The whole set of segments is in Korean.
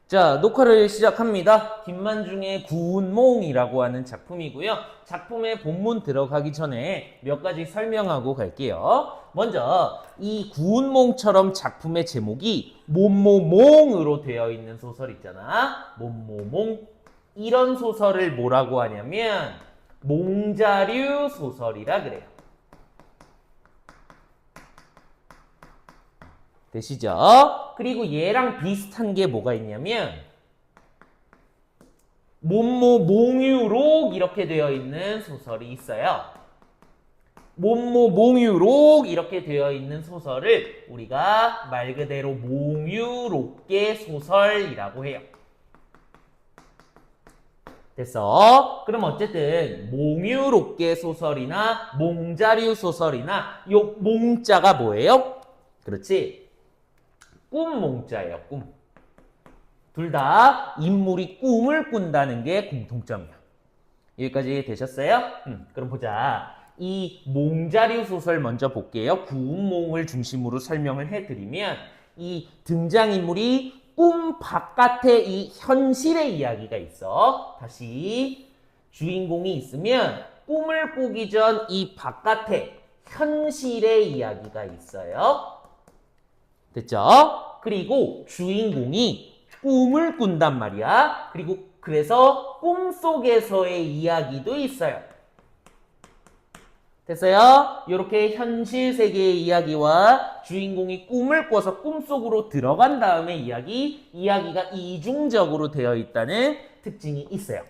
자, 녹화를 시작합니다. 김만중의 구운몽이라고 하는 작품이고요. 작품의 본문 들어가기 전에 몇 가지 설명하고 갈게요. 먼저 이 구운몽처럼 작품의 제목이 몸모몽으로 되어 있는 소설 있잖아. 몸모몽. 이런 소설을 뭐라고 하냐면 몽자류 소설이라 그래요. 되시죠? 그리고 얘랑 비슷한 게 뭐가 있냐면 몸모몽유록 이렇게 되어 있는 소설이 있어요. 몸모몽유록 이렇게 되어 있는 소설을 우리가 말 그대로 몽유록계 소설이라고 해요. 됐어? 그럼 어쨌든 몽유록계 소설이나 몽자류 소설이나 요 몽자가 뭐예요? 그렇지? 꿈몽자예요. 꿈. 둘 다 인물이 꿈을 꾼다는 게 공통점이야. 여기까지 되셨어요? 그럼 보자. 이 몽자류 소설 먼저 볼게요. 구운몽을 중심으로 설명을 해드리면 이 등장인물이 꿈 바깥에 이 현실의 이야기가 있어. 다시 주인공이 있으면 꿈을 꾸기 전 이 바깥에 현실의 이야기가 있어요. 됐죠? 그리고 주인공이 꿈을 꾼단 말이야. 그리고 그래서 꿈속에서의 이야기도 있어요. 됐어요? 이렇게 현실 세계의 이야기와 주인공이 꿈을 꿔서 꿈속으로 들어간 다음에 이야기가 이중적으로 되어 있다는 특징이 있어요.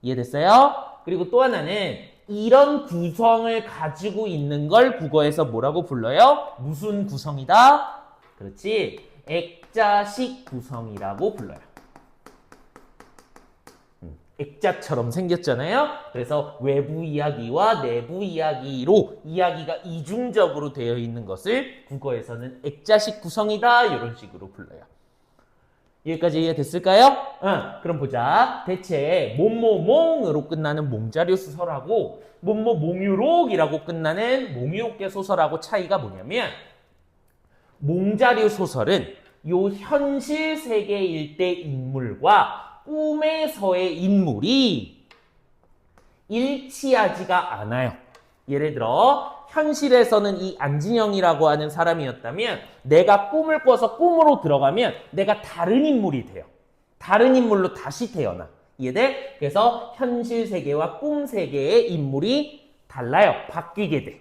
이해됐어요? 그리고 또 하나는 이런 구성을 가지고 있는 걸 국어에서 뭐라고 불러요? 무슨 구성이다? 그렇지. 액자식 구성이라고 불러요. 액자처럼 생겼잖아요. 그래서 외부 이야기와 내부 이야기로 이야기가 이중적으로 되어 있는 것을 국어에서는 액자식 구성이다. 이런 식으로 불러요. 여기까지 이해됐을까요? 그럼 보자. 대체 몸모몽으로 끝나는 몽자류 소설하고 몸모몽유록이라고 끝나는 몽유록계 소설하고 차이가 뭐냐면 몽자류 소설은 요 현실 세계일 때 인물과 꿈에서의 인물이 일치하지가 않아요. 예를 들어 현실에서는 이 안진영이라고 하는 사람이었다면 내가 꿈을 꿔서 꿈으로 들어가면 내가 다른 인물이 돼요. 다른 인물로 다시 태어나. 이해돼? 그래서 현실 세계와 꿈 세계의 인물이 달라요. 바뀌게 돼.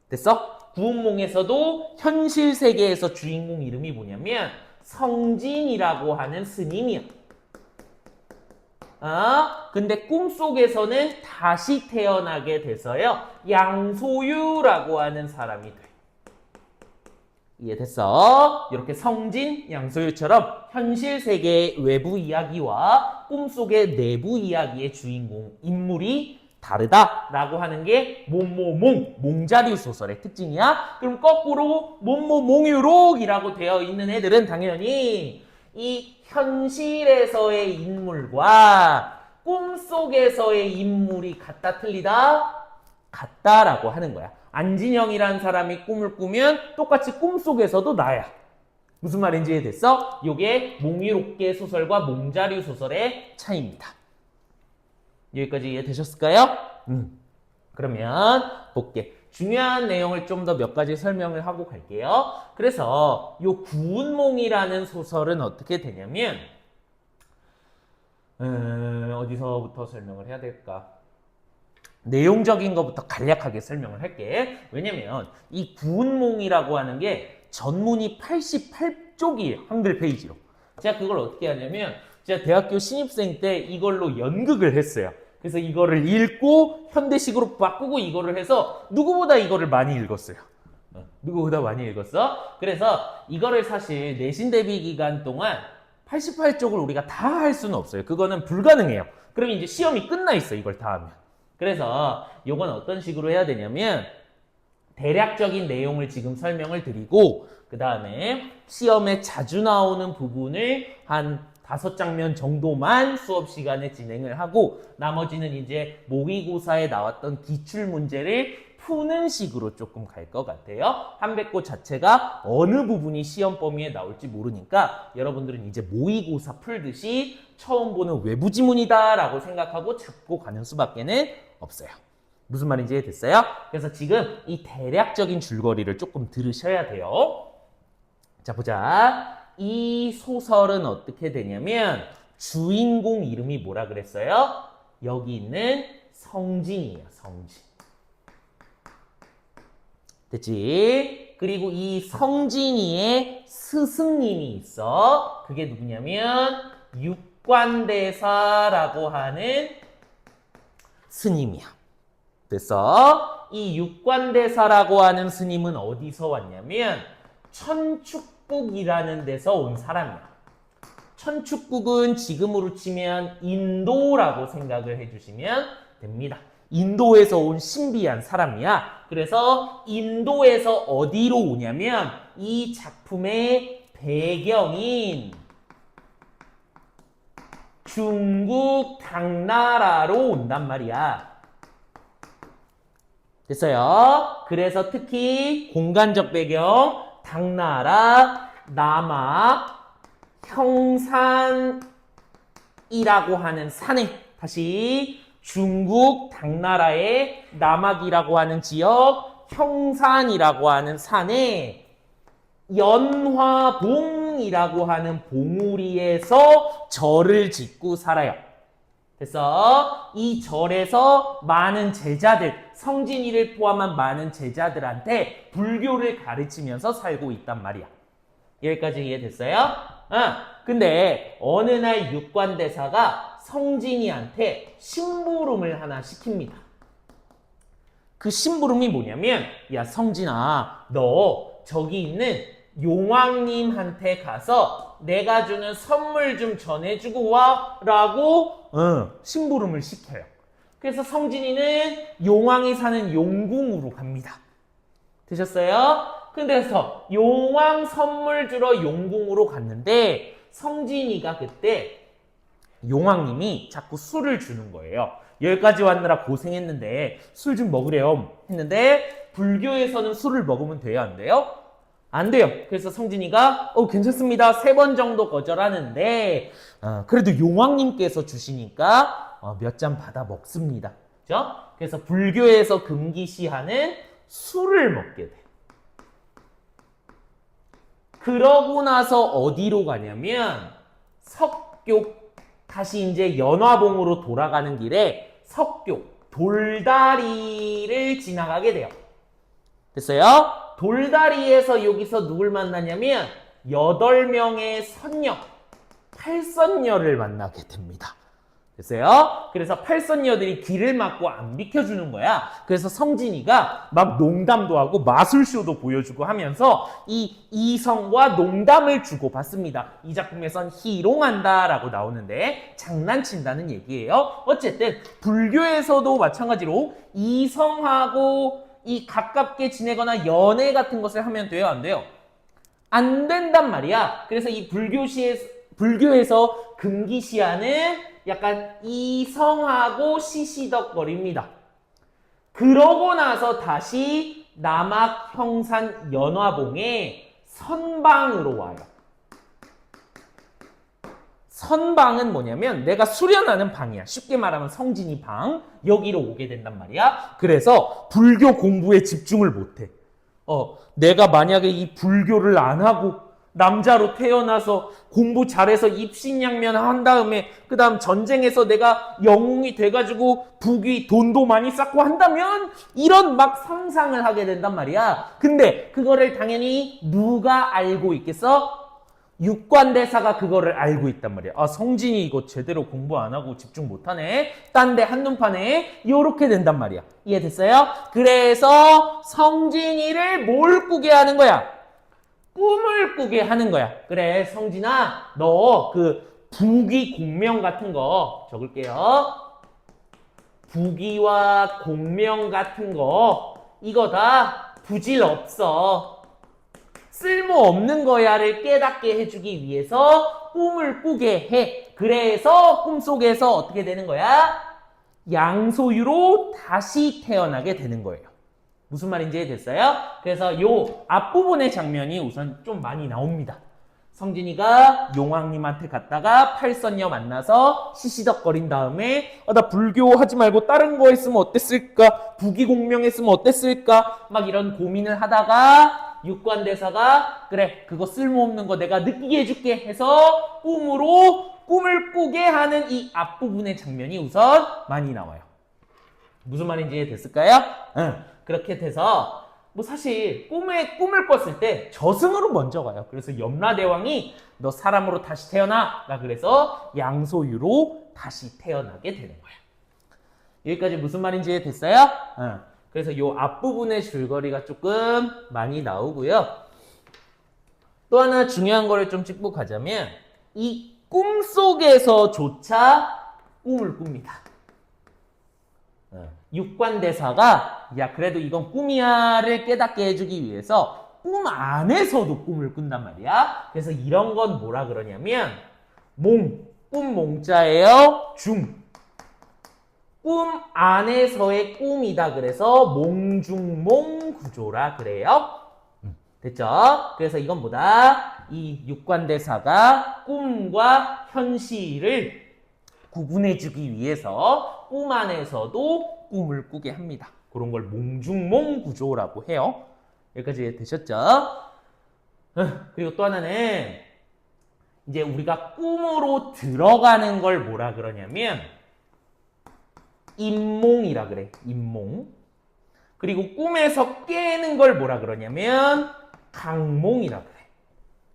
됐어? 구운몽에서도 현실 세계에서 주인공 이름이 뭐냐면 성진이라고 하는 스님이야. 근데 꿈속에서는 다시 태어나게 돼서요. 양소유라고 하는 사람이 돼. 이해됐어? 이렇게 성진, 양소유처럼 현실 세계의 외부 이야기와 꿈속의 내부 이야기의 주인공, 인물이 다르다라고 하는 게 몸모몽, 몽자류 소설의 특징이야. 그럼 거꾸로 몸모몽유록이라고 되어 있는 애들은 당연히 이 현실에서의 인물과 꿈속에서의 인물이 같다 틀리다? 같다라고 하는 거야. 안진영이라는 사람이 꿈을 꾸면 똑같이 꿈속에서도 나야. 무슨 말인지 이해됐어? 요게 몽유록계 소설과 몽자류 소설의 차이입니다. 여기까지 이해되셨을까요? 그러면 볼게. 중요한 내용을 좀 더 몇 가지 설명을 하고 갈게요. 그래서 요 구운몽이라는 소설은 어떻게 되냐면 어디서부터 설명을 해야 될까? 내용적인 것부터 간략하게 설명을 할게. 왜냐면 이 구운몽이라고 하는 게 전문이 88쪽이에요. 한글 페이지로. 제가 그걸 어떻게 하냐면 제가 대학교 신입생 때 이걸로 연극을 했어요. 그래서 이거를 읽고 현대식으로 바꾸고 이거를 해서 누구보다 이거를 많이 읽었어요. 누구보다 많이 읽었어. 그래서 이거를 사실 내신 대비 기간 동안 88쪽을 우리가 다 할 수는 없어요. 그거는 불가능해요. 그러면 이제 시험이 끝나 있어. 이걸 다 하면. 그래서 이건 어떤 식으로 해야 되냐면 대략적인 내용을 지금 설명을 드리고 그 다음에 시험에 자주 나오는 부분을 한 5장면 정도만 수업 시간에 진행을 하고 나머지는 이제 모의고사에 나왔던 기출 문제를 푸는 식으로 조금 갈 것 같아요. 한백고 자체가 어느 부분이 시험 범위에 나올지 모르니까 여러분들은 이제 모의고사 풀듯이 처음 보는 외부 지문이다 라고 생각하고 잡고 가는 수밖에는 없어요. 무슨 말인지 이해됐어요? 그래서 지금 이 대략적인 줄거리를 조금 들으셔야 돼요. 자, 보자. 이 소설은 어떻게 되냐면 주인공 이름이 뭐라 그랬어요? 여기 있는 성진이에요. 성진. 됐지? 그리고 이 성진이의 스승님이 있어. 그게 누구냐면 육관대사라고 하는 스님이야. 됐어? 이 육관대사라고 하는 스님은 어디서 왔냐면 천축국이라는 데서 온 사람이야. 천축국은 지금으로 치면 인도라고 생각을 해주시면 됩니다. 인도에서 온 신비한 사람이야. 그래서 인도에서 어디로 오냐면 이 작품의 배경인 중국 당나라로 온단 말이야. 됐어요? 그래서 특히 공간적 배경 당나라, 남악, 형산이라고 하는 산에 다시 중국 당나라의 남악이라고 하는 지역, 형산이라고 하는 산에 연화봉이라고 하는 봉우리에서 절을 짓고 살아요. 그래서 이 절에서 많은 제자들, 성진이를 포함한 많은 제자들한테 불교를 가르치면서 살고 있단 말이야. 여기까지 이해됐어요? 근데 어느 날 육관대사가 성진이한테 심부름을 하나 시킵니다. 그 심부름이 뭐냐면, 야 성진아, 너 저기 있는 용왕님한테 가서 내가 주는 선물 좀 전해주고 와 라고 심부름을 시켜요. 그래서 성진이는 용왕이 사는 용궁으로 갑니다. 되셨어요? 그래서 용왕 선물 주러 용궁으로 갔는데 성진이가 그때 용왕님이 자꾸 술을 주는 거예요. 여기까지 왔느라 고생했는데 술 좀 먹으래요 했는데 불교에서는 술을 먹으면 돼요? 안 돼요? 안 돼요. 그래서 성진이가 괜찮습니다. 3번 정도 거절하는데 그래도 용왕님께서 주시니까 몇 잔 받아 먹습니다. 그죠? 그래서 불교에서 금기시하는 술을 먹게 돼. 그러고 나서 어디로 가냐면 석교, 다시 이제 연화봉으로 돌아가는 길에 석교, 돌다리를 지나가게 돼요. 됐어요? 돌다리에서 여기서 누굴 만나냐면 8명의 선녀, 팔선녀를 만나게 됩니다. 됐어요? 그래서 팔선녀들이 길을 막고 안 비켜주는 거야. 그래서 성진이가 막 농담도 하고 마술쇼도 보여주고 하면서 이 이성과 농담을 주고받습니다. 이 작품에선 희롱한다라고 나오는데 장난친다는 얘기예요. 어쨌든 불교에서도 마찬가지로 이성하고 이 가깝게 지내거나 연애 같은 것을 하면 돼요? 안 돼요? 안 된단 말이야. 그래서 이 불교에서 금기시하는 약간 이성하고 시시덕거립니다. 그러고 나서 다시 남악 형산 연화봉에 선방으로 와요. 선방은 뭐냐면 내가 수련하는 방이야. 쉽게 말하면 성진이 방. 여기로 오게 된단 말이야. 그래서 불교 공부에 집중을 못해. 내가 만약에 이 불교를 안 하고 남자로 태어나서 공부 잘해서 입신양면 한 다음에 그 다음 전쟁에서 내가 영웅이 돼가지고 북위 돈도 많이 쌓고 한다면 이런 막 상상을 하게 된단 말이야. 근데 그거를 당연히 누가 알고 있겠어? 육관대사가 그거를 알고 있단 말이야. 성진이 이거 제대로 공부 안 하고 집중 못하네. 딴 데 한눈판에 요렇게 된단 말이야. 이해됐어요? 그래서 성진이를 뭘 꾸게 하는 거야? 꿈을 꾸게 하는 거야. 그래 성진아, 너 그 부귀 공명 같은 거 적을게요. 부귀와 공명 같은 거 이거 다 부질 없어. 쓸모없는 거야를 깨닫게 해주기 위해서 꿈을 꾸게 해. 그래서 꿈속에서 어떻게 되는 거야? 양소유로 다시 태어나게 되는 거예요. 무슨 말인지 이해됐어요? 그래서 요 앞부분의 장면이 우선 좀 많이 나옵니다. 성진이가 용왕님한테 갔다가 팔선녀 만나서 시시덕거린 다음에 나 불교 하지 말고 다른 거 했으면 어땠을까? 부귀공명 했으면 어땠을까? 막 이런 고민을 하다가 육관대사가 그래 그거 쓸모없는 거 내가 느끼게 해줄게 해서 꿈을 꾸게 하는 이 앞부분의 장면이 우선 많이 나와요. 무슨 말인지 이해됐을까요? 그렇게 돼서 뭐 사실 꿈을 꿨을 때 저승으로 먼저 가요. 그래서 염라대왕이 너 사람으로 다시 태어나 라 그래서 양소유로 다시 태어나게 되는 거예요. 여기까지 무슨 말인지 이해됐어요? 그래서 요 앞부분의 줄거리가 조금 많이 나오고요. 또 하나 중요한 거를 좀 짚고 가자면 이 꿈속에서조차 꿈을 꿉니다. 육관대사가 야 그래도 이건 꿈이야를 깨닫게 해주기 위해서 꿈 안에서도 꿈을 꾼단 말이야. 그래서 이런 건 뭐라 그러냐면 꿈 몽자예요. 꿈 안에서의 꿈이다. 그래서 몽중몽 구조라 그래요. 됐죠? 그래서 이건 뭐다? 이 육관대사가 꿈과 현실을 구분해주기 위해서 꿈 안에서도 꿈을 꾸게 합니다. 그런 걸 몽중몽 구조라고 해요. 여기까지 되셨죠? 그리고 또 하나는 이제 우리가 꿈으로 들어가는 걸 뭐라 그러냐면 임몽이라 그래. 임몽. 그리고 꿈에서 깨는 걸 뭐라 그러냐면 강몽이라 그래.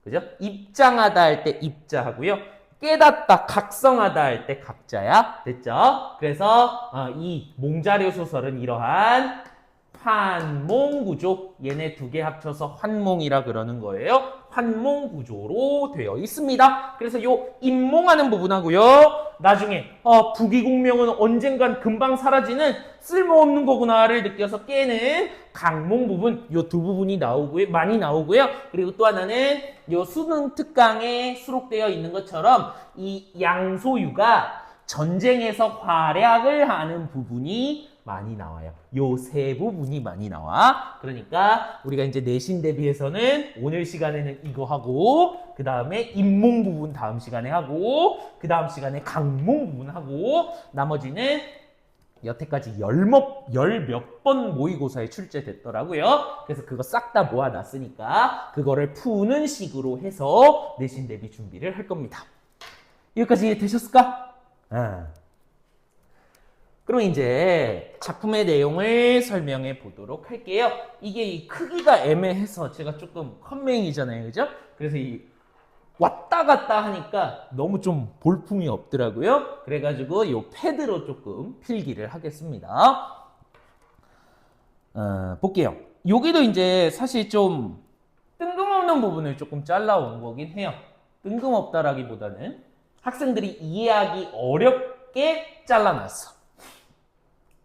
그죠? 입장하다 할 때 입자하고요. 깨닫다, 각성하다 할 때 각자야. 됐죠? 그래서 이 몽자료 소설은 이러한 환몽구조, 얘네 두 개 합쳐서 환몽이라 그러는 거예요. 환몽구조로 되어 있습니다. 그래서 요 임몽하는 부분하고요. 나중에 부귀공명은 언젠간 금방 사라지는 쓸모없는 거구나를 느껴서 깨는 강몽 부분, 요 두 부분이 많이 나오고요. 그리고 또 하나는 요 수능 특강에 수록되어 있는 것처럼 이 양소유가 전쟁에서 활약을 하는 부분이 많이 나와요. 요 세 부분이 많이 나와. 그러니까 우리가 이제 내신 대비해서는 오늘 시간에는 이거 하고 그 다음에 임몽 부분 다음 시간에 하고 그 다음 시간에 강몽 부분 하고 나머지는 여태까지 열 몇 번 모의고사에 출제됐더라고요. 그래서 그거 싹 다 모아놨으니까 그거를 푸는 식으로 해서 내신 대비 준비를 할 겁니다. 여기까지 되셨을까? 그럼 이제 작품의 내용을 설명해 보도록 할게요. 이게 이 크기가 애매해서 제가 조금 컴맹이잖아요. 그죠? 그래서 이 왔다 갔다 하니까 너무 좀 볼품이 없더라고요. 그래가지고 이 패드로 조금 필기를 하겠습니다. 볼게요. 여기도 이제 사실 좀 뜬금없는 부분을 조금 잘라온 거긴 해요. 뜬금없다라기보다는 학생들이 이해하기 어렵게 잘라놨어.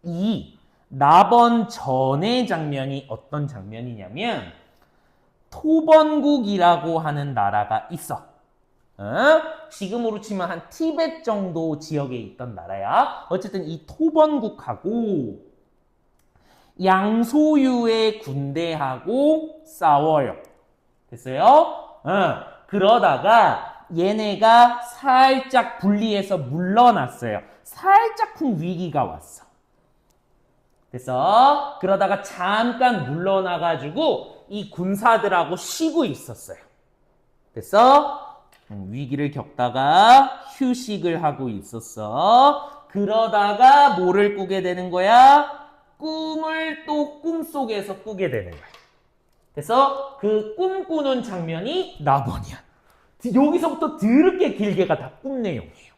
이 나번 전의 장면이 어떤 장면이냐면 토번국이라고 하는 나라가 있어. 지금으로 치면 한 티벳 정도 지역에 있던 나라야. 어쨌든 이 토번국하고 양소유의 군대하고 싸워요. 됐어요? 그러다가 얘네가 살짝 분리해서 물러났어요. 살짝쿵 위기가 왔어. 됐어? 그러다가 잠깐 물러나가지고 이 군사들하고 쉬고 있었어요. 됐어? 위기를 겪다가 휴식을 하고 있었어. 그러다가 뭐를 꾸게 되는 거야? 꿈을 또 꿈속에서 꾸게 되는 거야. 그래서 그 꿈꾸는 장면이 나번이야. 여기서부터 드럽게 길게가 다 꿈 내용이에요.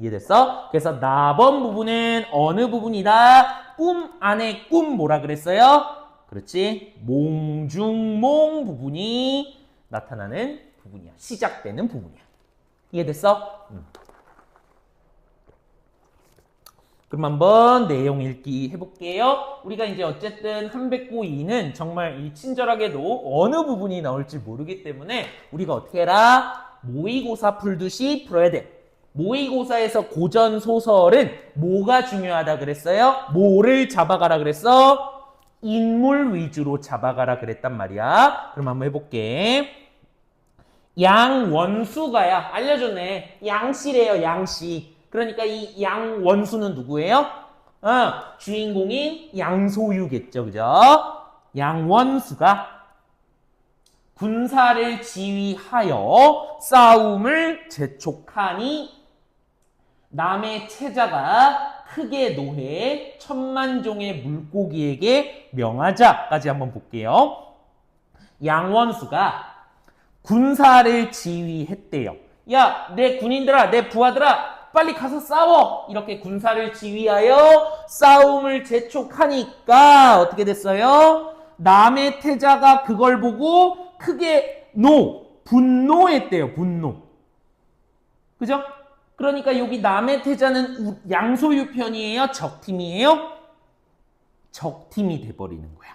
이해됐어? 그래서 나번 부분은 어느 부분이다? 꿈 안에 꿈 뭐라 그랬어요? 그렇지? 몽중몽 부분이 나타나는 부분이야. 시작되는 부분이야. 이해됐어? 그럼 한번 내용 읽기 해볼게요. 우리가 이제 어쨌든 한백고2는 정말 이 친절하게도 어느 부분이 나올지 모르기 때문에 우리가 어떻게 해라? 모의고사 풀듯이 풀어야 돼. 모의고사에서 고전 소설은 뭐가 중요하다 그랬어요? 뭐를 잡아가라 그랬어? 인물 위주로 잡아가라 그랬단 말이야. 그럼 한번 해볼게. 양원수가야. 알려줬네. 양씨래요. 양씨. 그러니까 이 양원수는 누구예요? 주인공인 양소유겠죠. 그죠? 양원수가 군사를 지휘하여 싸움을 재촉하니 남의 체자가 크게 노해 천만종의 물고기에게 명하자까지 한번 볼게요. 양원수가 군사를 지휘했대요. 야, 내 군인들아, 내 부하들아, 빨리 가서 싸워! 이렇게 군사를 지휘하여 싸움을 재촉하니까 어떻게 됐어요? 남의 태자가 그걸 보고 크게 분노했대요. 분노. 그죠? 그러니까 여기 남의 태자는 양소유 편이에요? 적팀이에요? 적팀이 돼버리는 거야.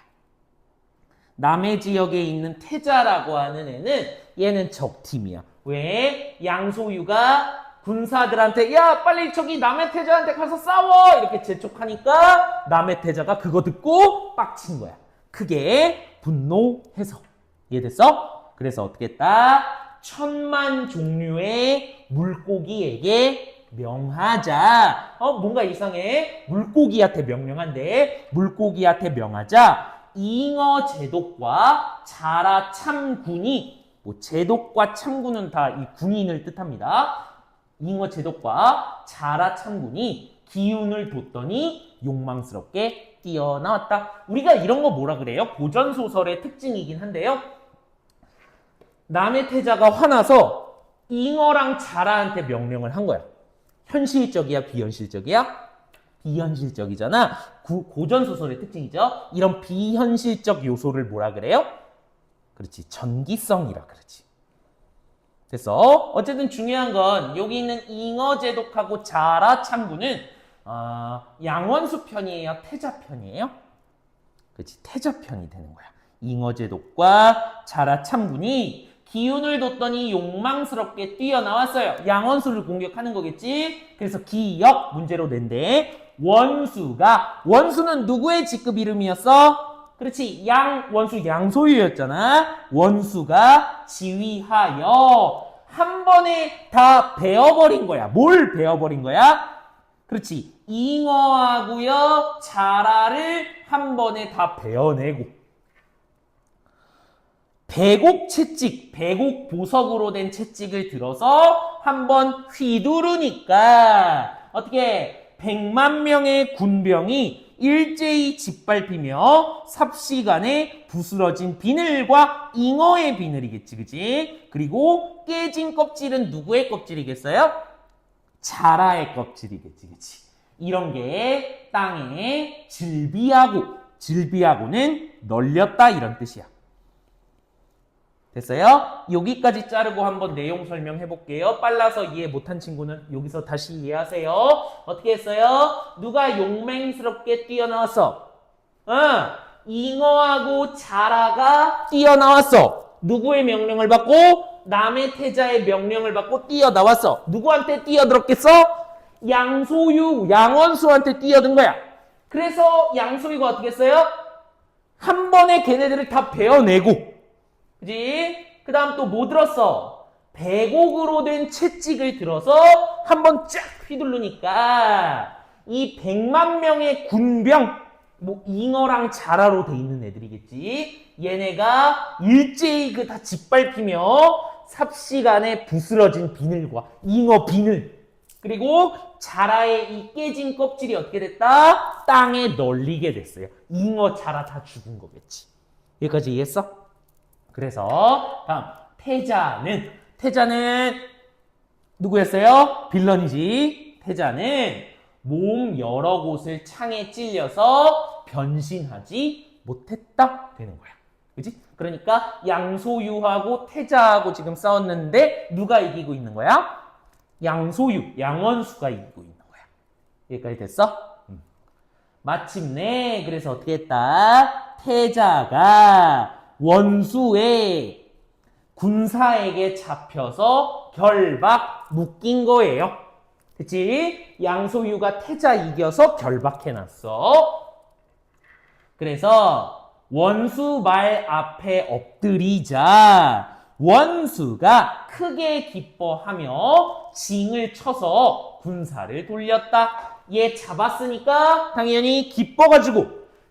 남의 지역에 있는 태자라고 하는 애는 얘는 적팀이야. 왜? 양소유가 군사들한테 야 빨리 저기 남의 태자한테 가서 싸워! 이렇게 재촉하니까 남의 태자가 그거 듣고 빡친 거야. 크게 분노해서. 이해됐어? 그래서 어떻게 했다? 천만 종류의 물고기에게 명하자. 뭔가 이상해. 물고기한테 명령한대. 물고기한테 명하자. 잉어 제독과 자라 참군이, 제독과 참군은 다 이 군인을 뜻합니다. 잉어 제독과 자라 참군이 기운을 뒀더니 욕망스럽게 뛰어나왔다. 우리가 이런 거 뭐라 그래요? 고전소설의 특징이긴 한데요. 남의 태자가 화나서 잉어랑 자라한테 명령을 한 거야. 현실적이야, 비현실적이야? 비현실적이잖아. 고전소설의 특징이죠. 이런 비현실적 요소를 뭐라 그래요? 그렇지, 전기성이라 그러지. 됐어? 어쨌든 중요한 건 여기 있는 잉어제독하고 자라 참군은 양원수 편이에요? 태자 편이에요? 그렇지, 태자 편이 되는 거야. 잉어제독과 자라 참군이 기운을 뒀더니 욕망스럽게 뛰어나왔어요. 양원수를 공격하는 거겠지? 그래서 기역 문제로 낸대. 원수는 누구의 직급 이름이었어? 그렇지, 원수 양소유였잖아. 원수가 지휘하여 한 번에 다 베어버린 거야. 뭘 베어버린 거야? 그렇지, 잉어하고요 자라를 한 번에 다 베어내고, 배곡 채찍, 배곡 보석으로 된 채찍을 들어서 한번 휘두르니까 어떻게 100만 명의 군병이 일제히 짓밟히며 삽시간에 부스러진 비늘과 잉어의 비늘이겠지, 그치? 그리고 깨진 껍질은 누구의 껍질이겠어요? 자라의 껍질이겠지, 그치? 이런 게 땅에 질비하고는 널렸다 이런 뜻이야. 됐어요? 여기까지 자르고 한번 내용 설명해 볼게요. 빨라서 이해 못한 친구는 여기서 다시 이해하세요. 어떻게 했어요? 누가 용맹스럽게 뛰어나왔어? 잉어하고 자라가 뛰어나왔어. 누구의 명령을 받고? 남의 태자의 명령을 받고 뛰어나왔어. 누구한테 뛰어들었겠어? 양원수한테 뛰어든 거야. 그래서 양소유가 어떻게 했어요? 한 번에 걔네들을 다 베어내고, 그지? 그 다음 또 뭐 들었어? 배곡으로 된 채찍을 들어서 한번 쫙 휘두르니까 이 100만 명의 군병, 잉어랑 자라로 돼 있는 애들이겠지? 얘네가 일제히 다 짓밟히며 삽시간에 부스러진 비늘과 잉어 비늘, 그리고 자라의 이 깨진 껍질이 어떻게 됐다? 땅에 널리게 됐어요. 잉어, 자라 다 죽은 거겠지. 여기까지 이해했어? 그래서 다음 태자는 누구였어요? 빌런이지. 태자는 몸 여러 곳을 창에 찔려서 변신하지 못했다 되는 거야. 그치? 그러니까 양소유하고 태자하고 지금 싸웠는데 누가 이기고 있는 거야? 양원수가 이기고 있는 거야. 여기까지 됐어? 마침내 그래서 어떻게 했다? 태자가 원수의 군사에게 잡혀서 결박 묶인 거예요. 그치? 양소유가 태자 이겨서 결박해놨어. 그래서 원수 말 앞에 엎드리자 원수가 크게 기뻐하며 징을 쳐서 군사를 돌렸다. 얘 잡았으니까 당연히 기뻐가지고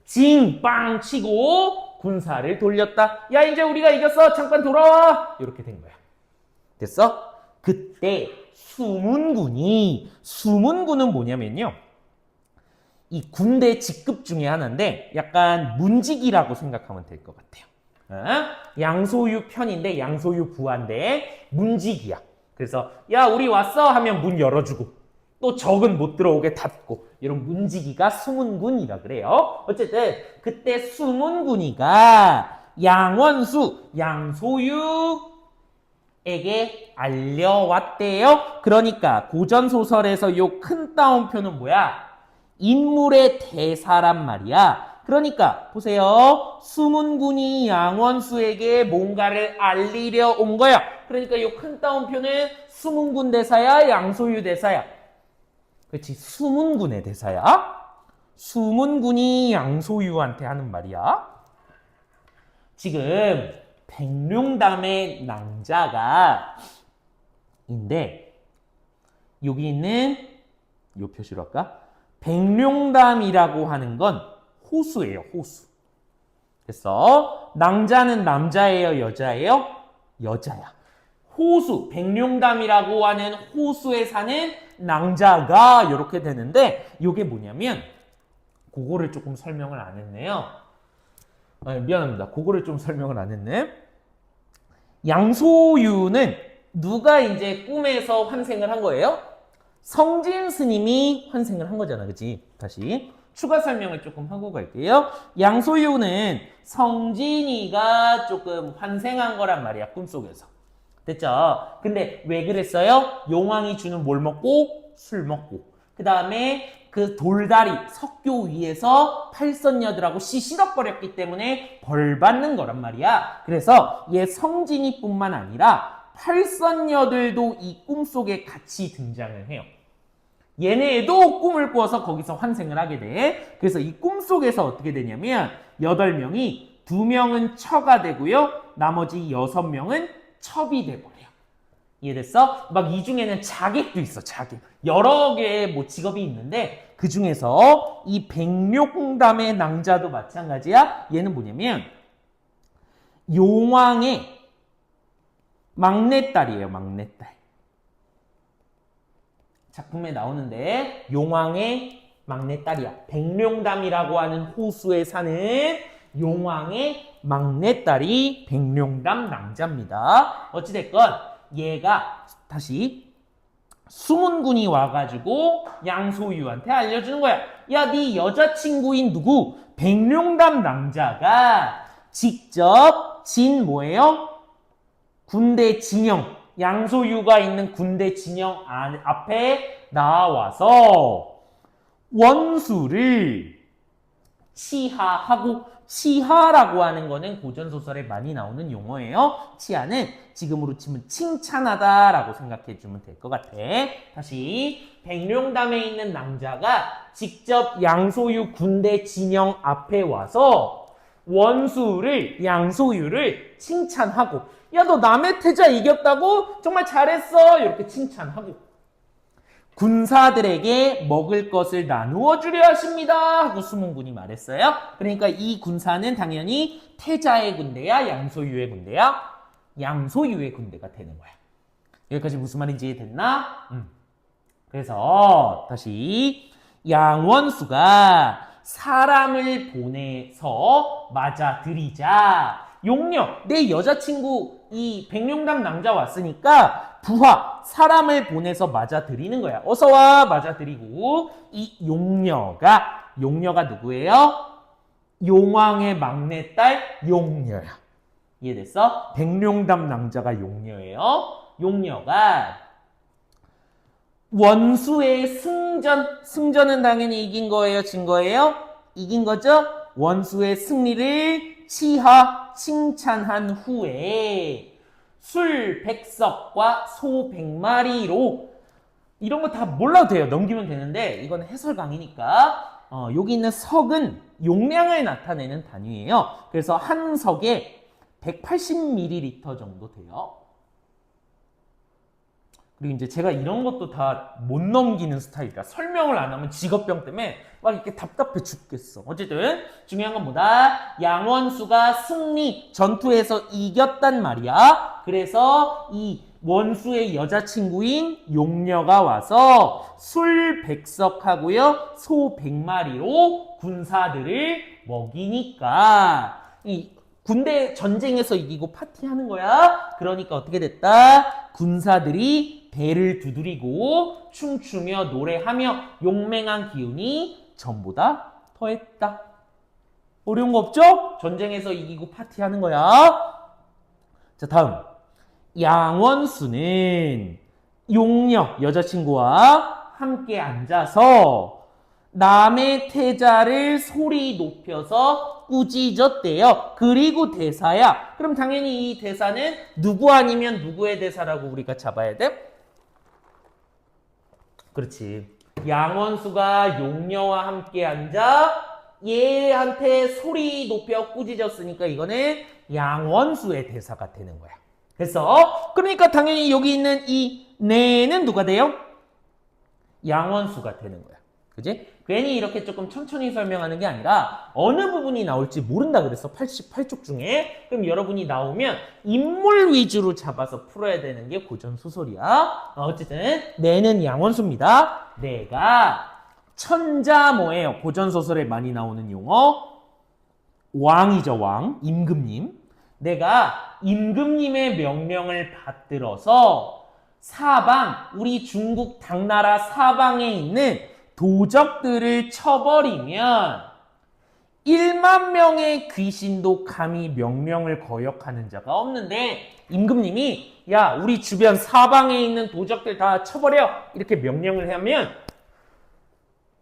징 빵 치고 군사를 돌렸다. 야 이제 우리가 이겼어. 잠깐 돌아와. 이렇게 된 거야. 됐어? 그때 수문군은 뭐냐면요. 이 군대 직급 중에 하나인데 약간 문직이라고 생각하면 될 것 같아요. 양소유 편인데 양소유 부하인데 문직이야. 그래서 야 우리 왔어 하면 문 열어주고 또 적은 못 들어오게 닫고 이런 문지기가 수문군이라 그래요. 어쨌든 그때 수문군이가 양원수 양소유에게 알려왔대요. 그러니까 고전소설에서 요 큰 따옴표는 뭐야? 인물의 대사란 말이야. 그러니까 보세요. 수문군이 양원수에게 뭔가를 알리려 온 거야. 그러니까 이 큰 따옴표는 수문군 대사야, 양소유 대사야. 그렇지, 수문군의 대사야. 수문군이 양소유한테 하는 말이야. 지금 백룡담의 낭자가 인데 여기 있는 요 표시로 할까? 백룡담이라고 하는 건 호수예요, 호수. 그래서 낭자는 남자예요, 여자예요? 여자야. 호수, 백룡담이라고 하는 호수에 사는 낭자가 이렇게 되는데 이게 뭐냐면 그거를 조금 설명을 안 했네요. 미안합니다. 그거를 좀 설명을 안 했네. 양소유는 누가 이제 꿈에서 환생을 한 거예요? 성진 스님이 환생을 한 거잖아, 그치? 다시 추가 설명을 조금 하고 갈게요. 양소유는 성진이가 조금 환생한 거란 말이야, 꿈속에서. 됐죠? 근데 왜 그랬어요? 용왕이 주는 뭘 먹고? 술 먹고. 그 다음에 그 돌다리, 석교 위에서 팔선녀들하고 시시덕거렸기 때문에 벌 받는 거란 말이야. 그래서 얘 성진이뿐만 아니라 팔선녀들도 이 꿈속에 같이 등장을 해요. 얘네도 꿈을 꾸어서 거기서 환생을 하게 돼. 그래서 이 꿈속에서 어떻게 되냐면 8명이 2명은 처가 되고요. 나머지 6명은 첩이 돼버려요. 이해됐어? 막 이 중에는 자객도 있어, 자객. 여러 개의 뭐 직업이 있는데 그 중에서 이 백룡담의 낭자도 마찬가지야. 얘는 뭐냐면 용왕의 막내딸이에요, 막내딸. 작품에 나오는데 용왕의 막내딸이야. 백룡담이라고 하는 호수에 사는 용왕의 막내딸이 백룡담 낭자입니다. 어찌됐건 얘가 다시 수문군이 와가지고 양소유한테 알려주는 거야. 야, 네 여자친구인 누구? 백룡담 낭자가 직접 진 뭐예요? 군대 진영, 양소유가 있는 군대 진영 앞에 나와서 원수를 치하하고, 치하라고 하는 거는 고전소설에 많이 나오는 용어예요. 치하는 지금으로 치면 칭찬하다라고 생각해 주면 될 것 같아. 다시 백룡담에 있는 낭자가 직접 양소유 군대 진영 앞에 와서 원수를, 양소유를 칭찬하고, 야, 너 남의 태자 이겼다고? 정말 잘했어. 이렇게 칭찬하고, 군사들에게 먹을 것을 나누어 주려 하십니다 하고 수문군이 말했어요. 그러니까 이 군사는 당연히 태자의 군대야, 양소유의 군대야? 양소유의 군대가 되는 거야. 여기까지 무슨 말인지 됐나? 그래서 다시 양원수가 사람을 보내서 맞아들이자. 용녀, 내 여자친구 이 백룡담 낭자 왔으니까 부하, 사람을 보내서 맞아들이는 거야. 어서와 맞아들이고, 이 용녀가 누구예요? 용왕의 막내딸 용녀야. 이해됐어? 백룡담 낭자가 용녀예요. 용녀가 원수의 승전은 당연히 이긴 거예요, 진 거예요? 이긴 거죠? 원수의 승리를 칭찬한 후에 술 100석과 소 100마리로, 이런 거 다 몰라도 돼요. 넘기면 되는데 이건 해설 강의니까 여기 있는 석은 용량을 나타내는 단위예요. 그래서 한 석에 180ml 정도 돼요. 그리고 이제 제가 이런 것도 다 못 넘기는 스타일이라 설명을 안 하면 직업병 때문에 막 이렇게 답답해 죽겠어. 어쨌든 중요한 건 뭐다? 양원수가 승리, 전투에서 이겼단 말이야. 그래서 이 원수의 여자친구인 용녀가 와서 술 100석하고요, 소 100마리로 군사들을 먹이니까 이 군대 전쟁에서 이기고 파티하는 거야. 그러니까 어떻게 됐다? 군사들이 배를 두드리고 춤추며 노래하며 용맹한 기운이 전보다 더했다. 어려운 거 없죠? 전쟁에서 이기고 파티하는 거야. 자, 다음. 양원수는 용녀, 여자친구와 함께 앉아서 남의 태자를 소리 높여서 꾸짖었대요. 그리고 대사야. 그럼 당연히 이 대사는 누구 아니면 누구의 대사라고 우리가 잡아야 돼? 그렇지. 양원수가 용녀와 함께 앉아 얘한테 소리 높여 꾸짖었으니까 이거는 양원수의 대사가 되는 거야. 그래서 그러니까 당연히 여기 있는 이 네는 누가 돼요? 양원수가 되는 거야. 그지? 괜히 이렇게 조금 천천히 설명하는 게 아니라 어느 부분이 나올지 모른다 그랬어. 88쪽 중에. 그럼 여러분이 나오면 인물 위주로 잡아서 풀어야 되는 게 고전소설이야. 어쨌든 네는 양원수입니다. 내가 천자 뭐예요? 고전소설에 많이 나오는 용어. 왕이죠. 왕. 임금님. 내가 임금님의 명령을 받들어서 사방, 우리 중국 당나라 사방에 있는 도적들을 쳐버리면 1만 명의 귀신도 감히 명령을 거역하는 자가 없는데 임금님이 야 우리 주변 사방에 있는 도적들 다 쳐버려 이렇게 명령을 하면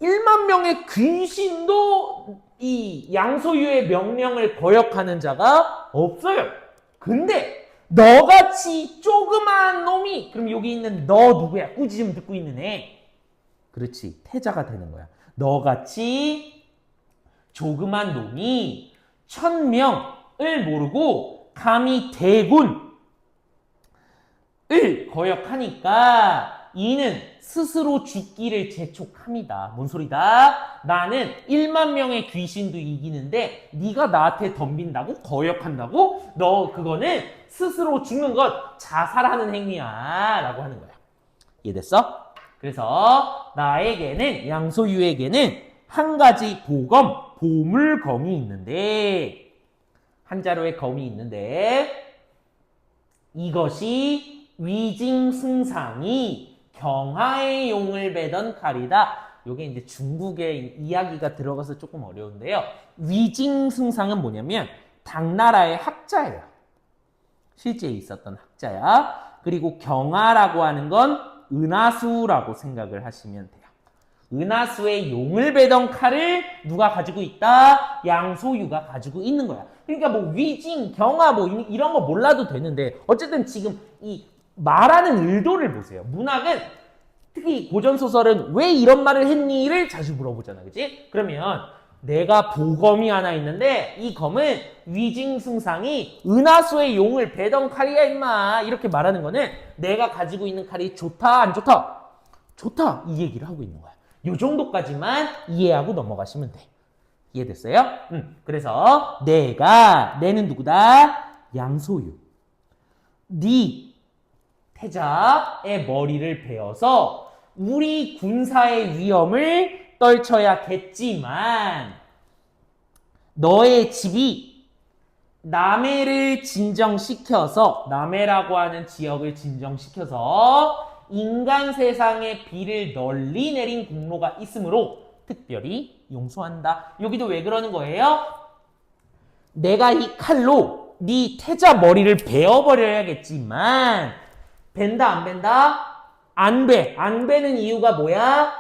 1만 명의 귀신도 이 양소유의 명령을 거역하는 자가 없어요. 근데 너같이 조그만 놈이 그럼 여기 있는 너 누구야? 꾸짖음 듣고 있는 애. 그렇지. 태자가 되는 거야. 너같이 조그만 놈이 1000명을 모르고 감히 대군을 거역하니까 이는 스스로 죽기를 재촉합니다. 뭔 소리다? 나는 1만 명의 귀신도 이기는데 네가 나한테 덤빈다고? 거역한다고? 너 그거는 스스로 죽는 것 자살하는 행위야 라고 하는 거야. 이해됐어? 그래서 나에게는 양소유에게는 한 가지 보검, 보물검이 있는데 한자로의 검이 있는데 이것이 위징승상이 경하의 용을 베던 칼이다. 이게 이제 중국의 이야기가 들어가서 조금 어려운데요. 위징승상은 뭐냐면 당나라의 학자예요. 실제 있었던 학자야. 그리고 경하라고 하는 건 은하수라고 생각을 하시면 돼요. 은하수의 용을 베던 칼을 누가 가지고 있다? 양소유가 가지고 있는 거야. 그러니까 뭐 위징, 경하 뭐 이런 거 몰라도 되는데 어쨌든 지금 이 말하는 의도를 보세요. 문학은 특히 고전소설은 왜 이런 말을 했니를 자주 물어보잖아. 그치? 그러면 내가 보검이 하나 있는데 이 검은 위징승상이 은하수의 용을 베던 칼이야 임마 이렇게 말하는 거는 내가 가지고 있는 칼이 좋다 안 좋다? 좋다 이 얘기를 하고 있는 거야. 요 정도까지만 이해하고 넘어가시면 돼. 이해됐어요? 그래서 내는 누구다? 양소유. 네 태자의 머리를 베어서 우리 군사의 위험을 떨쳐야겠지만 너의 집이 남해를 진정시켜서 남해라고 하는 지역을 진정시켜서 인간 세상에 비를 널리 내린 공로가 있으므로 특별히 용서한다. 여기도 왜 그러는 거예요? 내가 이 칼로 네 태자 머리를 베어버려야겠지만 벤다 안 벤다? 안 배. 안 베는 이유가 뭐야?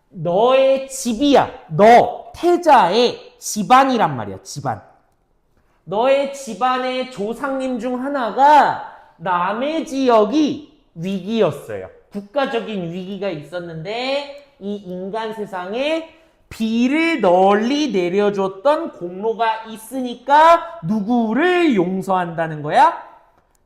너의 집이야. 너 태자의 집안이란 말이야. 집안. 너의 집안의 조상님 중 하나가 남의 지역이 위기였어요. 국가적인 위기가 있었는데 이 인간 세상에 비를 널리 내려줬던 공로가 있으니까 누구를 용서한다는 거야?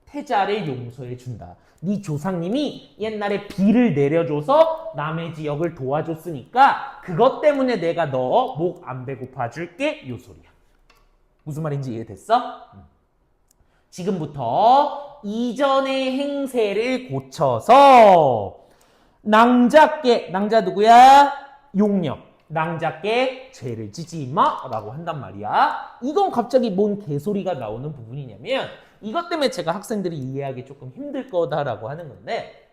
태자를 용서해 준다. 네 조상님이 옛날에 비를 내려줘서 남의 지역을 도와줬으니까 그것 때문에 내가 너 목 안 배고파 줄게 요 소리야. 무슨 말인지 이해됐어? 지금부터 이전의 행세를 고쳐서 낭자께, 낭자 누구야? 용녀. 낭자께 죄를 지지 마라고 한단 말이야. 이건 갑자기 뭔 개소리가 나오는 부분이냐면 이것 때문에 제가 학생들이 이해하기 조금 힘들 거다라고 하는 건데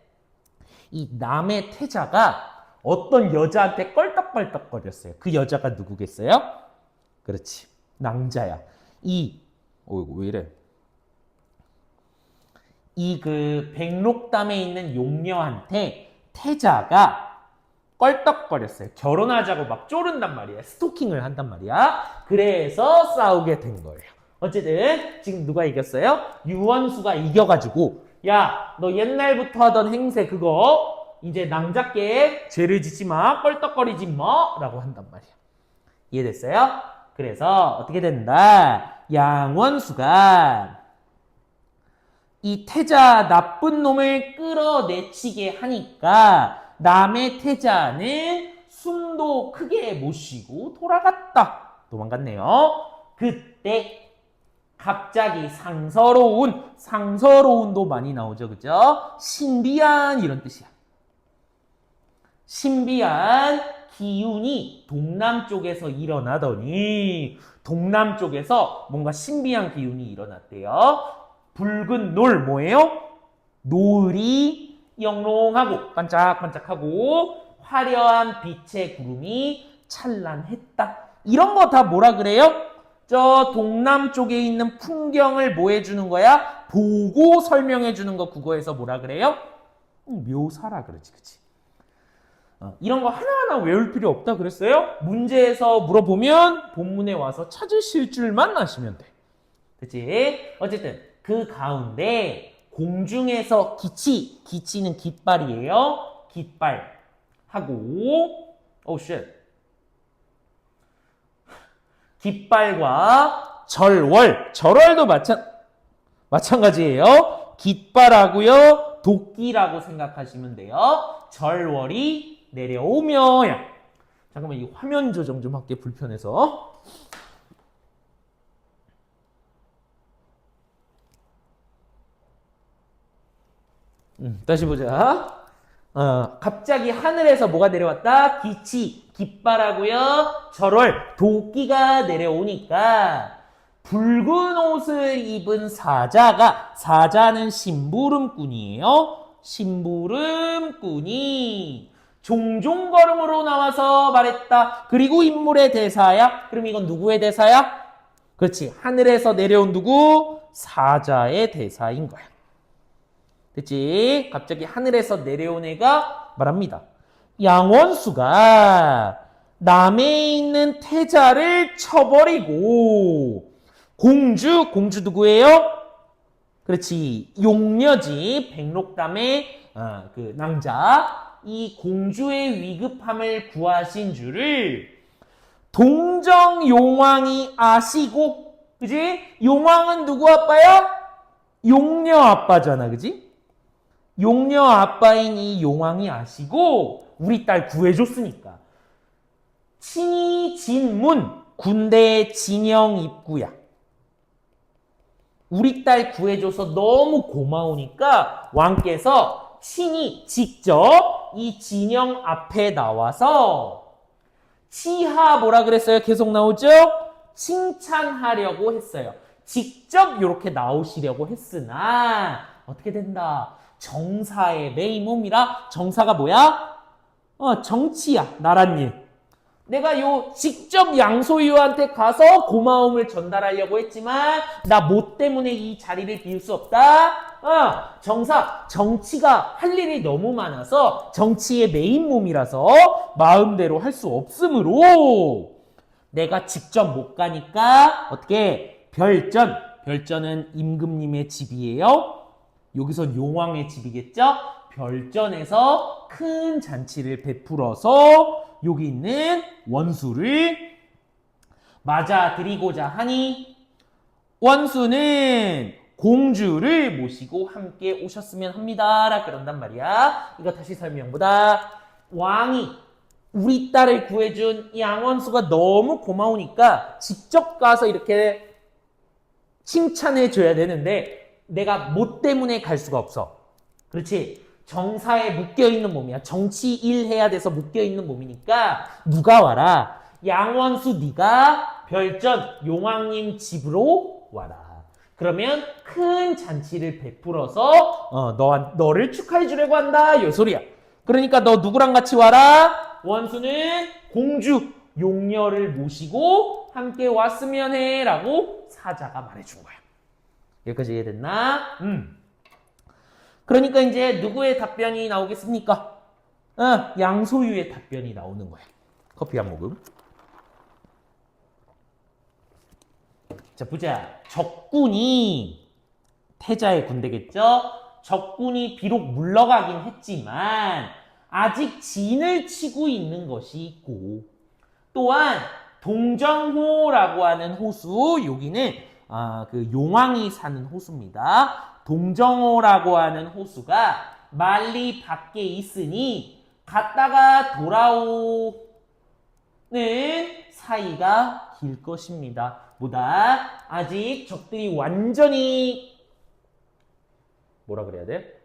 이 남의 태자가 어떤 여자한테 껄떡껄떡거렸어요. 그 여자가 누구겠어요? 그렇지. 낭자야. 어이구 왜 이래? 이 그 백록담에 있는 용녀한테 태자가 껄떡거렸어요. 결혼하자고 막 쪼른단 말이야. 스토킹을 한단 말이야. 그래서 싸우게 된 거예요. 어쨌든 지금 누가 이겼어요? 유원수가 이겨가지고 야, 너 옛날부터 하던 행세 그거 이제 낭자께 죄를 짓지 마, 껄떡거리지 마 라고 한단 말이야. 이해됐어요? 그래서 어떻게 된다? 양원수가 이 태자 나쁜 놈을 끌어내치게 하니까 남의 태자는 숨도 크게 못 쉬고 돌아갔다. 도망갔네요. 그때 갑자기 상서로운도 많이 나오죠. 그죠? 신비한 이런 뜻이야. 신비한 기운이 동남쪽에서 일어나더니 동남쪽에서 뭔가 신비한 기운이 일어났대요. 붉은 놀 뭐예요? 노을이 영롱하고 반짝반짝하고 화려한 빛의 구름이 찬란했다. 이런 거 다 뭐라 그래요? 저 동남쪽에 있는 풍경을 뭐 해주는 거야? 보고 설명해주는 거 국어에서 뭐라 그래요? 묘사라 그러지, 그치? 이런 거 하나하나 외울 필요 없다 그랬어요? 문제에서 물어보면 본문에 와서 찾으실 줄만 아시면 돼. 그치? 어쨌든 그 가운데 공중에서 기치는 깃발이에요. 깃발 하고 깃발과 절월도 마찬가지예요. 깃발하고요. 도끼라고 생각하시면 돼요. 절월이 내려오며 잠깐만 이 화면 조정 좀 할게 불편해서. 다시 보자. 갑자기 하늘에서 뭐가 내려왔다? 깃발하고요. 절월, 도끼가 내려오니까 붉은 옷을 입은 사자는 심부름꾼이에요. 심부름꾼이 종종 걸음으로 나와서 말했다. 그리고 인물의 대사야. 그럼 이건 누구의 대사야? 그렇지. 하늘에서 내려온 누구? 사자의 대사인 거야. 됐지? 갑자기 하늘에서 내려온 애가 말합니다. 양원수가 남에 있는 태자를 쳐버리고 공주 누구예요? 그렇지. 용녀지. 백록담의 그 낭자. 이 공주의 위급함을 구하신 줄을 동정 용왕이 아시고, 그지? 용왕은 누구 아빠야? 용녀 아빠잖아, 그지? 용녀 아빠인 이 용왕이 아시고 우리 딸 구해줬으니까 친히 진문 군대 진영 입구야. 우리 딸 구해줘서 너무 고마우니까 왕께서 친히 직접 이 진영 앞에 나와서 치하 뭐라 그랬어요? 계속 나오죠? 칭찬하려고 했어요. 직접 이렇게 나오시려고 했으나 어떻게 된다? 정사의 메인 몸이라. 정사가 뭐야? 정치야. 나랏일. 내가 직접 양소유한테 가서 고마움을 전달하려고 했지만 나 뭐 때문에 이 자리를 비울 수 없다. 정치가 할 일이 너무 많아서 정치의 메인 몸이라서 마음대로 할 수 없으므로 내가 직접 못 가니까 어떻게? 별전은 임금님의 집이에요. 여기서 용왕의 집이겠죠? 별전에서 큰 잔치를 베풀어서 여기 있는 원수를 맞아들이고자 하니 원수는 공주를 모시고 함께 오셨으면 합니다. 라 그런단 말이야. 이거 다시 설명보다 왕이 우리 딸을 구해준 양원수가 너무 고마우니까 직접 가서 이렇게 칭찬해줘야 되는데 내가 뭐 때문에 갈 수가 없어. 그렇지? 정사에 묶여있는 몸이야. 정치 일 해야 돼서 묶여있는 몸이니까 누가 와라. 양원수 네가 별전 용왕님 집으로 와라. 그러면 큰 잔치를 베풀어서 너를 축하해 주려고 한다. 요 소리야. 그러니까 너 누구랑 같이 와라? 원수는 공주 용녀를 모시고 함께 왔으면 해 라고 사자가 말해준 거야. 여기까지 이해됐나? 그러니까 이제 누구의 답변이 나오겠습니까? 양소유의 답변이 나오는 거야. 커피 한 모금. 자, 보자. 적군이 태자의 군대겠죠? 적군이 비록 물러가긴 했지만 아직 진을 치고 있는 것이 있고 또한 동정호라고 하는 호수, 여기는 그 용왕이 사는 호수입니다. 동정호라고 하는 호수가 만리 밖에 있으니 갔다가 돌아오는 사이가 길 것입니다. 보다 아직 적들이 완전히 뭐라 그래야 돼?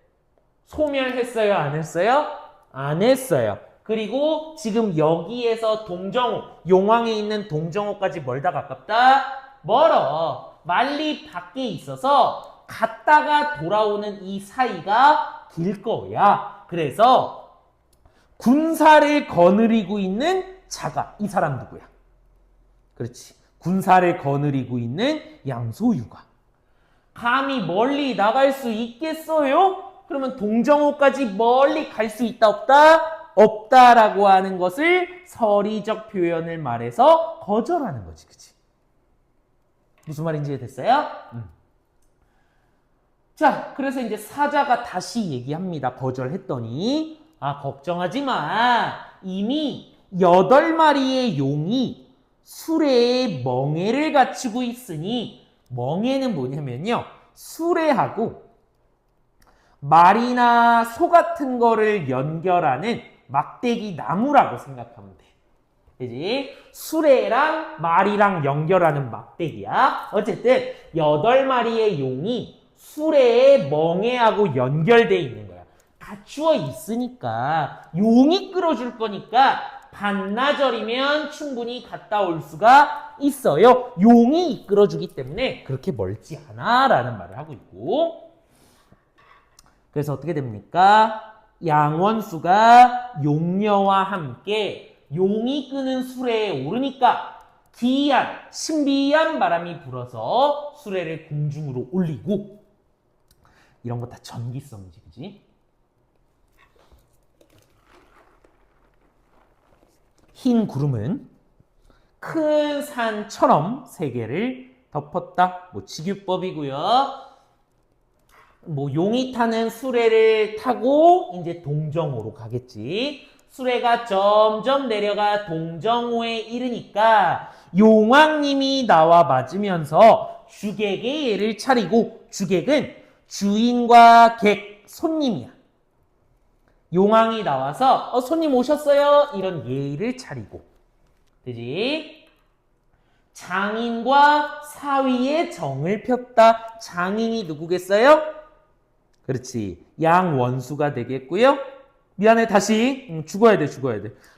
소멸했어요? 안 했어요? 안 했어요. 그리고 지금 여기에서 동정호, 용왕에 있는 동정호까지 멀다 가깝다? 멀어. 만리 밖에 있어서 갔다가 돌아오는 이 사이가 길 거야. 그래서 군사를 거느리고 있는 자가 이 사람 누구야? 그렇지. 군사를 거느리고 있는 양소유가 감히 멀리 나갈 수 있겠어요? 그러면 동정호까지 멀리 갈 수 있다 없다? 없다라고 하는 것을 서리적 표현을 말해서 거절하는 거지. 그치? 무슨 말인지 이해됐어요? 자, 그래서 이제 사자가 다시 얘기합니다. 거절했더니 걱정하지 마. 이미 8마리의 용이 수레에 멍에를 갖추고 있으니 멍에는 뭐냐면요. 수레하고 말이나 소 같은 거를 연결하는 막대기 나무라고 생각하면 돼. 그지? 수레랑 말이랑 연결하는 막대기야. 어쨌든 8마리의 용이 수레에 멍에하고 연결되어 있는 거야. 갖추어 있으니까 용이 끌어줄 거니까 반나절이면 충분히 갔다 올 수가 있어요. 용이 이끌어주기 때문에 그렇게 멀지 않아 라는 말을 하고 있고 그래서 어떻게 됩니까? 양원수가 용녀와 함께 용이 끄는 수레에 오르니까 기이한 신비한 바람이 불어서 수레를 공중으로 올리고 이런 거 다 전기성이지, 그지? 흰 구름은 큰 산처럼 세계를 덮었다. 직유법이고요. 용이 타는 수레를 타고 이제 동정호로 가겠지. 수레가 점점 내려가 동정호에 이르니까 용왕님이 나와 맞으면서 주객의 예를 차리고 주객은 주인과 객, 손님이야. 용왕이 나와서 손님 오셨어요? 이런 예의를 차리고 되지? 장인과 사위의 정을 폈다. 장인이 누구겠어요? 그렇지. 양원수가 되겠고요. 미안해 다시 죽어야 돼.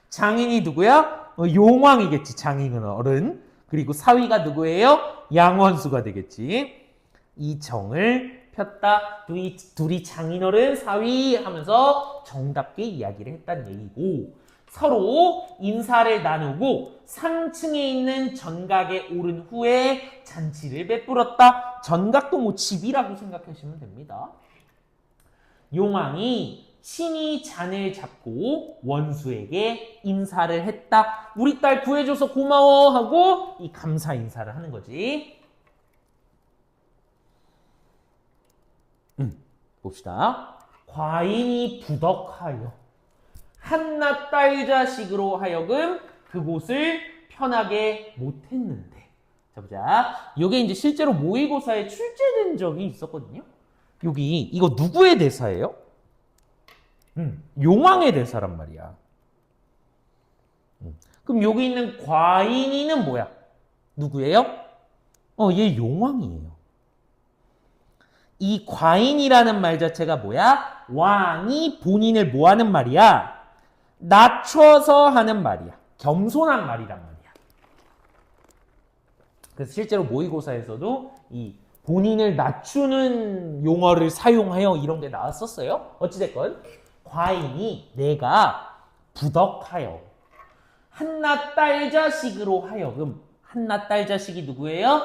장인이 누구야? 용왕이겠지. 장인은 어른. 그리고 사위가 누구예요? 양원수가 되겠지. 이 정을 폈다. 둘이 장인어른 사위 하면서 정답게 이야기를 했다는 얘기고 서로 인사를 나누고 상층에 있는 전각에 오른 후에 잔치를 베풀었다. 전각도 집이라고 생각하시면 됩니다. 용왕이 친히 잔을 잡고 원수에게 인사를 했다. 우리 딸 구해줘서 고마워 하고 이 감사 인사를 하는 거지. 봅시다. 과인이 부덕하여 한낱 딸자식으로 하여금 그곳을 편하게 못했는데. 자, 보자. 이게 이제 실제로 모의고사에 출제된 적이 있었거든요. 여기 이거 누구의 대사예요? 용왕의 대사란 말이야. 그럼 여기 있는 과인이는 뭐야? 누구예요? 얘 용왕이에요. 이 과인이라는 말 자체가 뭐야? 왕이 본인을 뭐 하는 말이야? 낮춰서 하는 말이야. 겸손한 말이란 말이야. 그래서 실제로 모의고사에서도 이 본인을 낮추는 용어를 사용하여 이런 게 나왔었어요. 어찌됐건 과인이 내가 부덕하여 한낱 딸자식으로 하여금, 한낱 딸자식이 누구예요?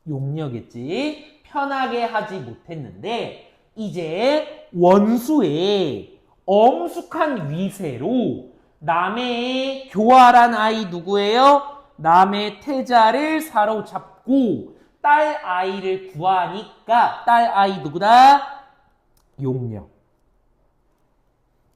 용녀겠지. 편하게 하지 못했는데 이제 원수의 엄숙한 위세로 남의 교활한 아이 누구예요? 남의 태자를 사로잡고 딸 아이를 구하니까 딸 아이 누구다? 용녀.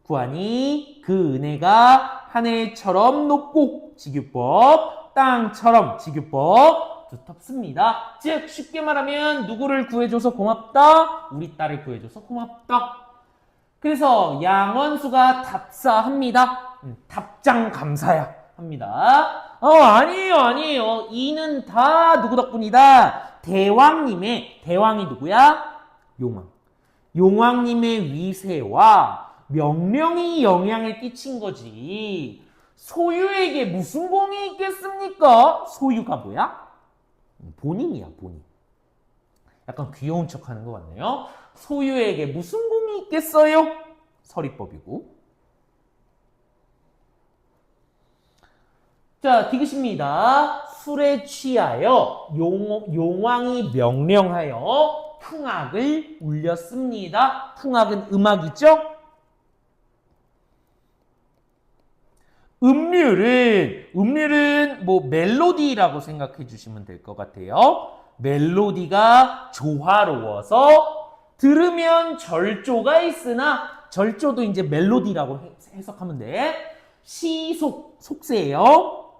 구하니 그 은혜가 하늘처럼 높고 지규법, 땅처럼 지규법 두텁습니다. 즉 쉽게 말하면 누구를 구해줘서 고맙다? 우리 딸을 구해줘서 고맙다. 그래서 양원수가 답사합니다. 답장 감사야 합니다. 아니에요. 이는 다 누구 덕분이다? 대왕이 누구야? 용왕. 용왕님의 위세와 명령이 영향을 끼친 거지. 소유에게 무슨 공이 있겠습니까? 소유가 뭐야? 본인이야, 본인. 약간 귀여운 척 하는 것 같네요. 소유에게 무슨 공이 있겠어요? 서리법이고. 자, 디귿입니다. 술에 취하여 용왕이 명령하여 풍악을 울렸습니다. 풍악은 음악이죠? 음률은 뭐 멜로디라고 생각해 주시면 될 것 같아요. 멜로디가 조화로워서 들으면 절조가 있으나 절조도 이제 멜로디라고 해석하면 돼. 시속, 속세예요.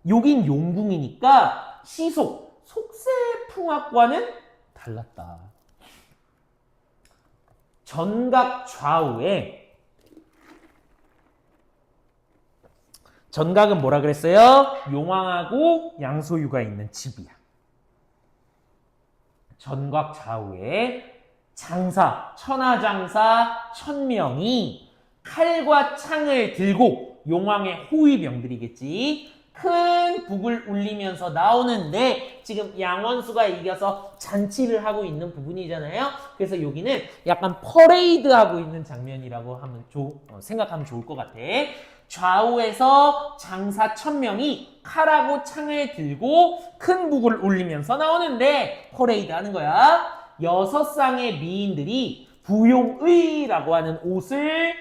여긴 용궁이니까 시속, 속세 풍악과는 달랐다. 전각 좌우에 전각은 뭐라 그랬어요? 용왕하고 양소유가 있는 집이야. 전각 좌우에 장사, 천하장사 1000명이 칼과 창을 들고 용왕의 호위병들이겠지. 큰 북을 울리면서 나오는데 지금 양원수가 이겨서 잔치를 하고 있는 부분이잖아요. 그래서 여기는 약간 퍼레이드하고 있는 장면이라고 하면 생각하면 좋을 것 같아. 좌우에서 장사 1000명이 칼하고 창을 들고 큰 북을 울리면서 나오는데 퍼레이드 하는 거야. 6쌍의 미인들이 부용의라고 하는 옷을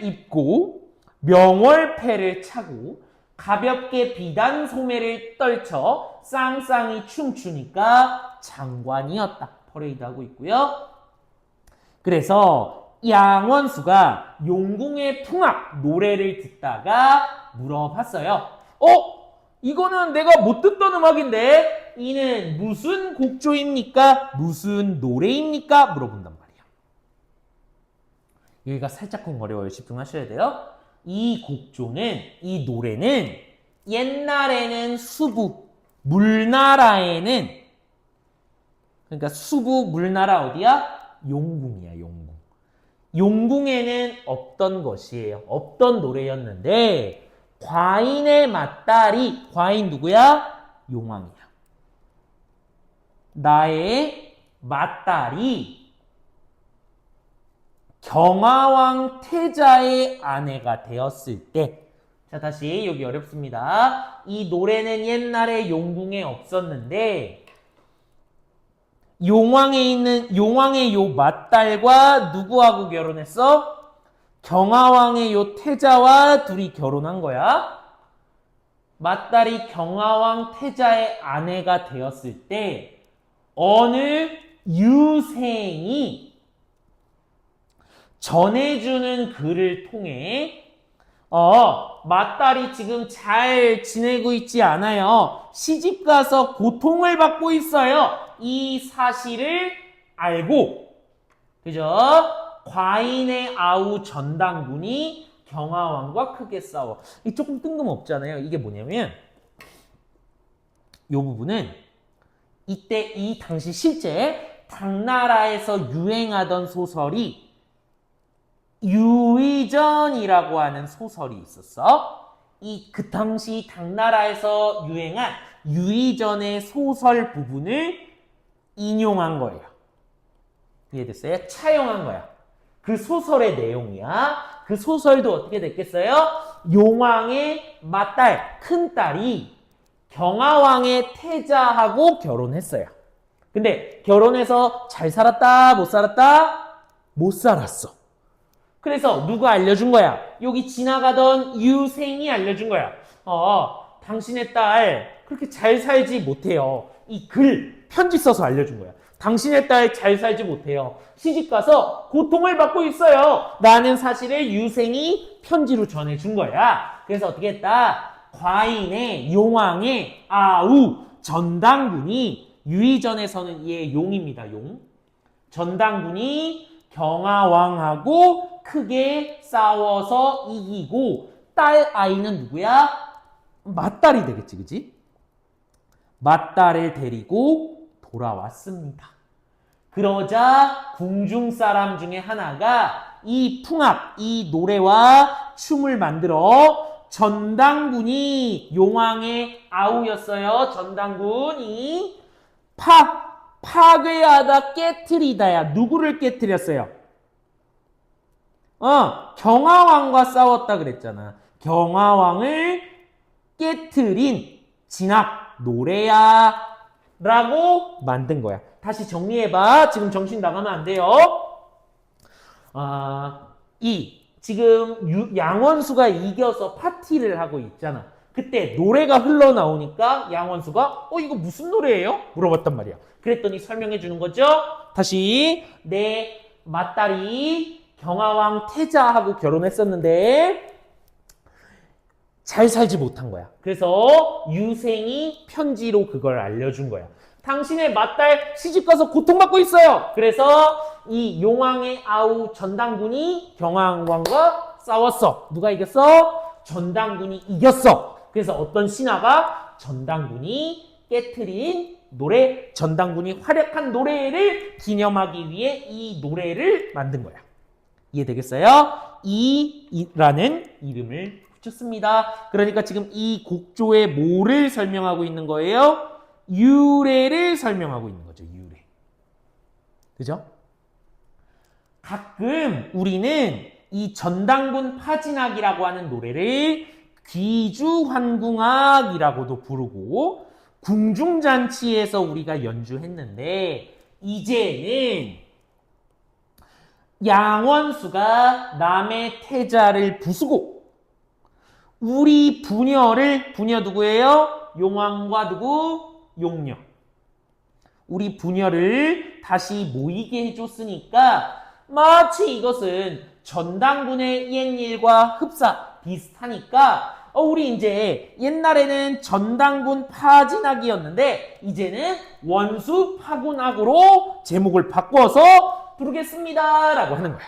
입고 명월패를 차고 가볍게 비단 소매를 떨쳐 쌍쌍이 춤추니까 장관이었다. 퍼레이드하고 있고요. 그래서 양원수가 용궁의 풍악 노래를 듣다가 물어봤어요. 이거는 내가 못 듣던 음악인데 이는 무슨 곡조입니까? 무슨 노래입니까? 물어본단 말이야. 여기가 살짝쿵 어려워요. 집중하셔야 돼요. 이 곡조는, 이 노래는 옛날에는 수부, 물나라에는, 그러니까 수부, 물나라 어디야? 용궁이야, 용궁. 용궁에는 없던 것이에요. 없던 노래였는데 과인의 맏딸이, 과인 누구야? 용왕이야. 나의 맏딸이 경하왕 태자의 아내가 되었을 때, 자 다시 여기 어렵습니다. 이 노래는 옛날에 용궁에 없었는데 용왕의 요 맏딸과 누구하고 결혼했어? 경하왕의 요 태자와 둘이 결혼한 거야. 맏딸이 경하왕 태자의 아내가 되었을 때 어느 유생이 전해주는 글을 통해 맏딸이 지금 잘 지내고 있지 않아요. 시집가서 고통을 받고 있어요. 이 사실을 알고, 그죠? 과인의 아우 전당군이 경하왕과 크게 싸워. 이 조금 뜬금없잖아요. 이게 뭐냐면 이 부분은 이때 이 당시 실제 당나라에서 유행하던 소설이 유의전이라고 하는 소설이 있었어. 그 당시 당나라에서 유행한 유의전의 소설 부분을 인용한 거예요. 이해됐어요? 차용한 거야. 그 소설의 내용이야. 그 소설도 어떻게 됐겠어요? 용왕의 맏딸, 큰딸이 경하왕의 태자하고 결혼했어요. 근데 결혼해서 잘 살았다? 못 살았다? 못 살았어. 그래서 누가 알려준 거야? 여기 지나가던 유생이 알려준 거야. 당신의 딸 그렇게 잘 살지 못해요. 이 글, 편지 써서 알려준 거야. 당신의 딸 잘 살지 못해요. 시집가서 고통을 받고 있어요. 라는 사실을 유생이 편지로 전해준 거야. 그래서 어떻게 했다? 과인의 용왕의 아우 전당군이, 유의전에서는 얘 용입니다. 용. 전당군이 경하왕하고 크게 싸워서 이기고, 딸 아이는 누구야? 맏딸이 되겠지, 그지? 맏딸을 데리고 돌아왔습니다. 그러자 궁중 사람 중에 하나가 이 풍악, 이 노래와 춤을 만들어 전당군이, 용왕의 아우였어요. 전당군이 파괴하다 깨트리다야. 누구를 깨트렸어요? 경하왕과 싸웠다 그랬잖아. 경하왕을 깨트린 진학 노래야 라고 만든 거야. 다시 정리해봐. 지금 정신 나가면 안 돼요. 지금 양원수가 이겨서 파티를 하고 있잖아. 그때 노래가 흘러나오니까 양원수가 이거 무슨 노래예요? 물어봤단 말이야. 그랬더니 설명해 주는 거죠. 다시, 내 맏딸이 경하왕 태자하고 결혼했었는데 잘 살지 못한 거야. 그래서 유생이 편지로 그걸 알려준 거야. 당신의 맏딸 시집가서 고통받고 있어요. 그래서 이 용왕의 아우 전당군이 경하왕과 싸웠어. 누가 이겼어? 전당군이 이겼어. 그래서 어떤 신하가 전당군이 깨트린 노래, 전당군이 활약한 노래를 기념하기 위해 이 노래를 만든 거야. 이해되겠어요? 이라는 이름을 붙였습니다. 그러니까 지금 이 곡조의 뭐를 설명하고 있는 거예요? 유래를 설명하고 있는 거죠. 유래. 그죠? 가끔 우리는 이 전당군 파진악이라고 하는 노래를 귀주환궁악이라고도 부르고 궁중잔치에서 우리가 연주했는데, 이제는 양원수가 남의 태자를 부수고 우리 부녀 누구예요? 용왕과 누구? 용녀. 우리 부녀를 다시 모이게 해줬으니까 마치 이것은 전당군의 옛일과 흡사 비슷하니까 우리 이제 옛날에는 전당군 파진악이었는데 이제는 원수 파군악으로 제목을 바꿔서 부르겠습니다 라고 하는 거야.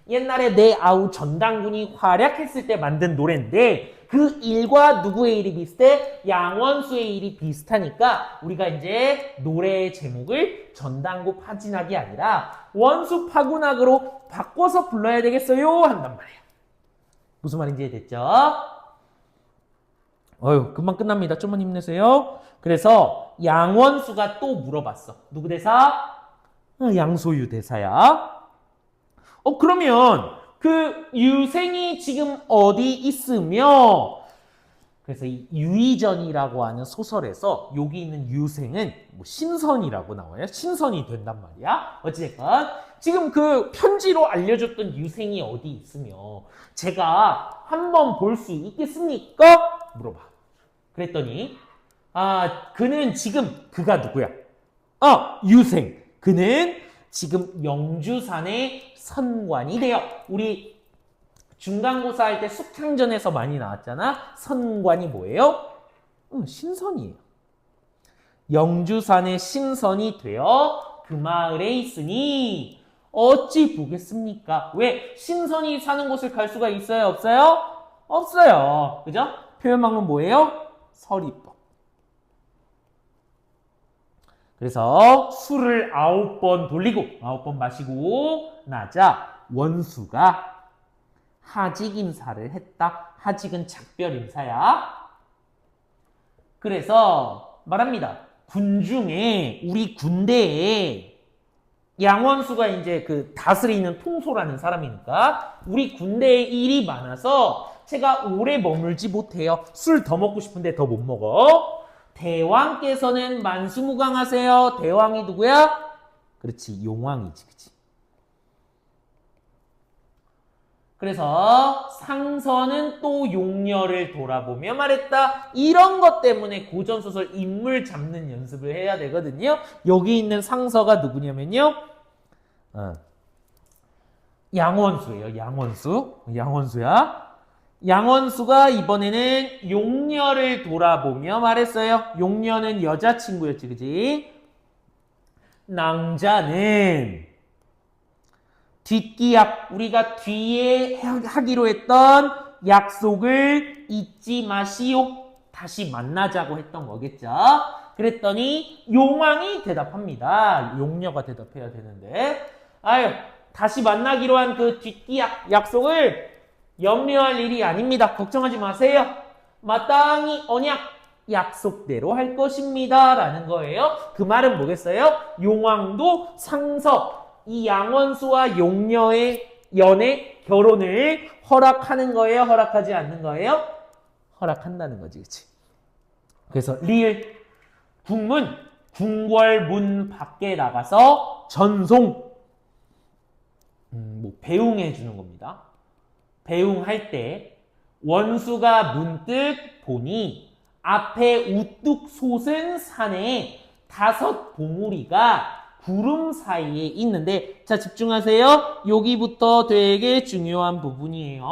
옛날에 내 아우 전당군이 활약했을 때 만든 노래인데 그 일과 누구의 일이 비슷해? 양원수의 일이 비슷하니까 우리가 이제 노래의 제목을 전당군 파진악이 아니라 원수 파군악으로 바꿔서 불러야 되겠어요? 한단 말이에요. 무슨 말인지 됐죠? 금방 끝납니다. 좀만 힘내세요. 그래서 양원수가 또 물어봤어. 누구 대사? 양소유 대사야. 그러면 그 유생이 지금 어디 있으며? 그래서 이 유의전이라고 하는 소설에서 여기 있는 유생은 신선이라고 나와요. 신선이 된단 말이야. 어찌됐건 지금 그 편지로 알려줬던 유생이 어디 있으며 제가 한번 볼 수 있겠습니까? 물어봐. 그랬더니 그는 지금 그가 누구야? 유생. 그는 지금 영주산의 선관이 돼요. 우리 중간고사 할 때 숙향전에서 많이 나왔잖아. 선관이 뭐예요? 신선이에요. 영주산의 신선이 되어 그 마을에 있으니 어찌 보겠습니까? 왜? 신선이 사는 곳을 갈 수가 있어요? 없어요? 없어요. 그죠? 표현방법 뭐예요? 서리법. 그래서 술을 9번 돌리고 9번 마시고 나자 원수가 하직 인사를 했다. 하직은 작별 인사야. 그래서 말합니다. 군중에 우리 군대에 양원수가 이제 그 다스리는 통솔하는 사람이니까 우리 군대에 일이 많아서 제가 오래 머물지 못해요. 술 더 먹고 싶은데 더 못 먹어. 대왕께서는 만수무강하세요. 대왕이 누구야? 그렇지, 용왕이지, 그치? 그래서 상서는 또 용녀를 돌아보며 말했다. 이런 것 때문에 고전소설 인물 잡는 연습을 해야 되거든요. 여기 있는 상서가 누구냐면요. 양원수예요. 양원수야. 양원수가 이번에는 용녀를 돌아보며 말했어요. 용녀는 여자친구였지, 그지? 낭자는 뒷기약, 우리가 뒤에 하기로 했던 약속을 잊지 마시오. 다시 만나자고 했던 거겠죠. 그랬더니 용왕이 대답합니다. 용녀가 대답해야 되는데, 다시 만나기로 한 그 뒷기약 약속을 염려할 일이 아닙니다. 걱정하지 마세요. 마땅히 언약 약속대로 할 것입니다. 라는 거예요. 그 말은 뭐겠어요? 용왕도 상서, 이 양원수와 용녀의 연애, 결혼을 허락하는 거예요? 허락하지 않는 거예요? 허락한다는 거지, 그치? 그래서 리을, 궁문, 궁궐문 밖에 나가서 전송, 배웅해 주는 겁니다. 배웅할 때 원수가 문득 보니 앞에 우뚝 솟은 산에 5 봉우리가 구름 사이에 있는데, 자, 집중하세요. 여기부터 되게 중요한 부분이에요.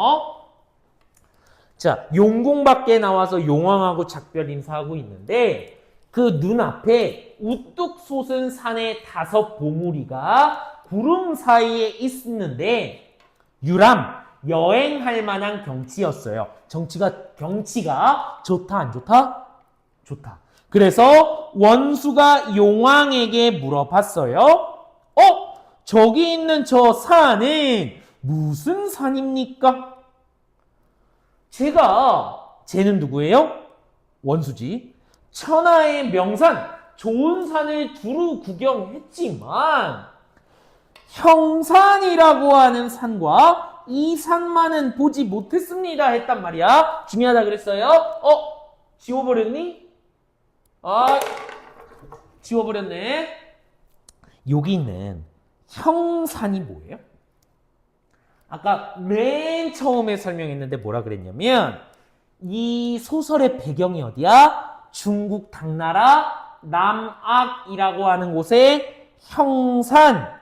자, 용궁 밖에 나와서 용왕하고 작별 인사하고 있는데 그 눈앞에 우뚝 솟은 산에 5 봉우리가 구름 사이에 있었는데 유람, 여행할 만한 경치였어요. 경치가 좋다, 안 좋다? 좋다. 그래서 원수가 용왕에게 물어봤어요. 저기 있는 저 산은 무슨 산입니까? 쟤는 누구예요? 원수지. 천하의 명산, 좋은 산을 두루 구경했지만 형산이라고 하는 산과 이 산만은 보지 못했습니다 했단 말이야. 중요하다 그랬어요. 지워버렸니? 지워버렸네. 여기 있는 형산이 뭐예요? 아까 맨 처음에 설명했는데 뭐라 그랬냐면 이 소설의 배경이 어디야? 중국 당나라 남악이라고 하는 곳에 형산,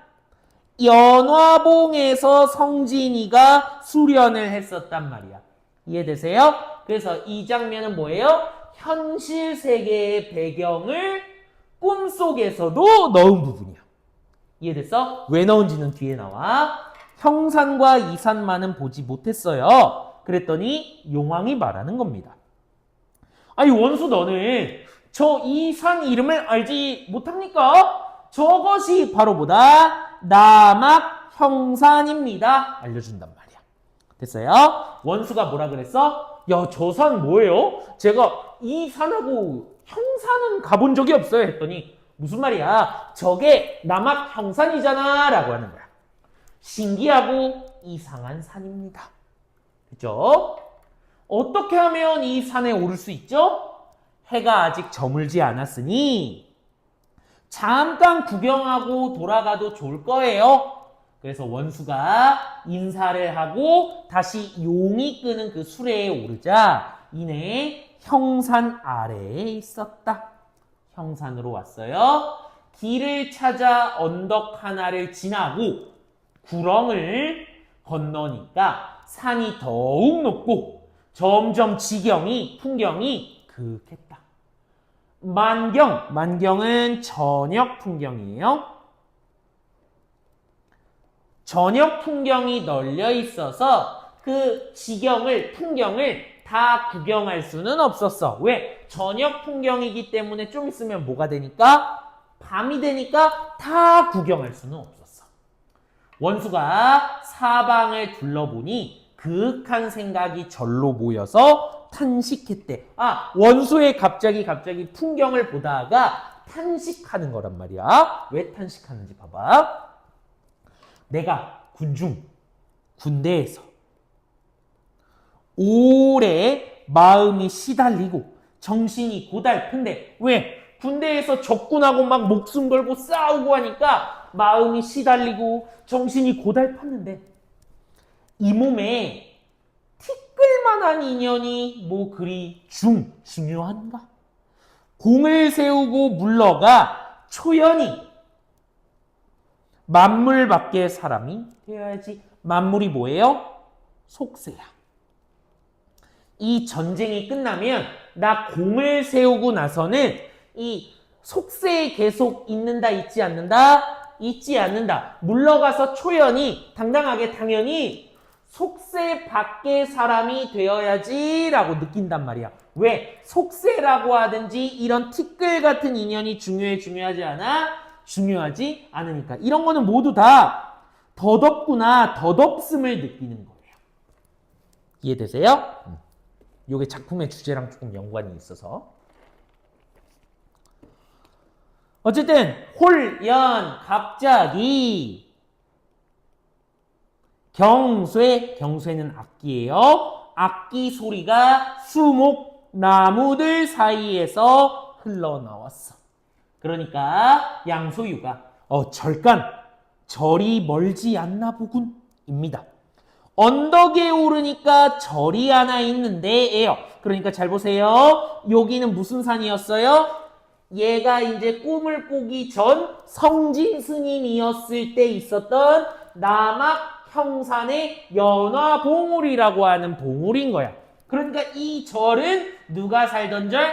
연화봉에서 성진이가 수련을 했었단 말이야. 이해되세요? 그래서 이 장면은 뭐예요? 현실 세계의 배경을 꿈속에서도 넣은 부분이야. 이해됐어? 왜 넣은지는 뒤에 나와. 형산과 이산만은 보지 못했어요. 그랬더니 용왕이 말하는 겁니다. 아니 원수 너는 저 이 산 이름을 알지 못합니까? 저것이 바로 뭐다? 남악 형산입니다. 알려준단 말이야. 됐어요? 원수가 뭐라 그랬어? 야, 저 산 뭐예요? 제가 이 산하고 형산은 가본 적이 없어요. 했더니 무슨 말이야? 저게 남악 형산이잖아 라고 하는 거야. 신기하고 이상한 산입니다. 그죠? 어떻게 하면 이 산에 오를 수 있죠? 해가 아직 저물지 않았으니 잠깐 구경하고 돌아가도 좋을 거예요. 그래서 원수가 인사를 하고 다시 용이 끄는 그 수레에 오르자 이내 형산 아래에 있었다. 형산으로 왔어요. 길을 찾아 언덕 하나를 지나고 구렁을 건너니까 산이 더욱 높고 점점 풍경이 그윽했다. 만경은 저녁 풍경이에요. 저녁 풍경이 널려 있어서 그 풍경을 다 구경할 수는 없었어. 왜? 저녁 풍경이기 때문에 좀 있으면 뭐가 되니까? 밤이 되니까 다 구경할 수는 없었어. 원수가 사방을 둘러보니 그윽한 생각이 절로 모여서 탄식했대. 원수의 갑자기 풍경을 보다가 탄식하는 거란 말이야. 왜 탄식하는지 봐봐. 내가 군대에서 오래 마음이 시달리고 정신이 고달픈데 왜? 군대에서 적군하고 막 목숨 걸고 싸우고 하니까 마음이 시달리고 정신이 고달팠는데 이 몸에 티끌만한 인연이 뭐 그리 중요한가? 공을 세우고 물러가 초연히 만물 밖의 사람이 되어야지. 만물이 뭐예요? 속세야. 이 전쟁이 끝나면 나 공을 세우고 나서는 이 속세에 계속 있는다, 있지 않는다? 있지 않는다. 물러가서 초연히 당당하게 당연히 속세 밖의 사람이 되어야지 라고 느낀단 말이야. 왜? 속세라고 하든지 이런 티끌 같은 인연이 중요하지 않아? 중요하지 않으니까. 이런 거는 모두 다 덧없구나, 덧없음을 느끼는 거예요. 이해되세요? 요게 작품의 주제랑 조금 연관이 있어서. 어쨌든 갑자기 경쇠는 악기예요. 악기 소리가 수목 나무들 사이에서 흘러나왔어. 그러니까 양소유가 절이 멀지 않나 보군입니다. 언덕에 오르니까 절이 하나 있는데예요. 그러니까 잘 보세요. 여기는 무슨 산이었어요? 얘가 이제 꿈을 꾸기 전 성진 스님이었을 때 있었던 남악 형산의 연화봉우리라고 하는 봉우리인 거야. 그러니까 이 절은 누가 살던 절?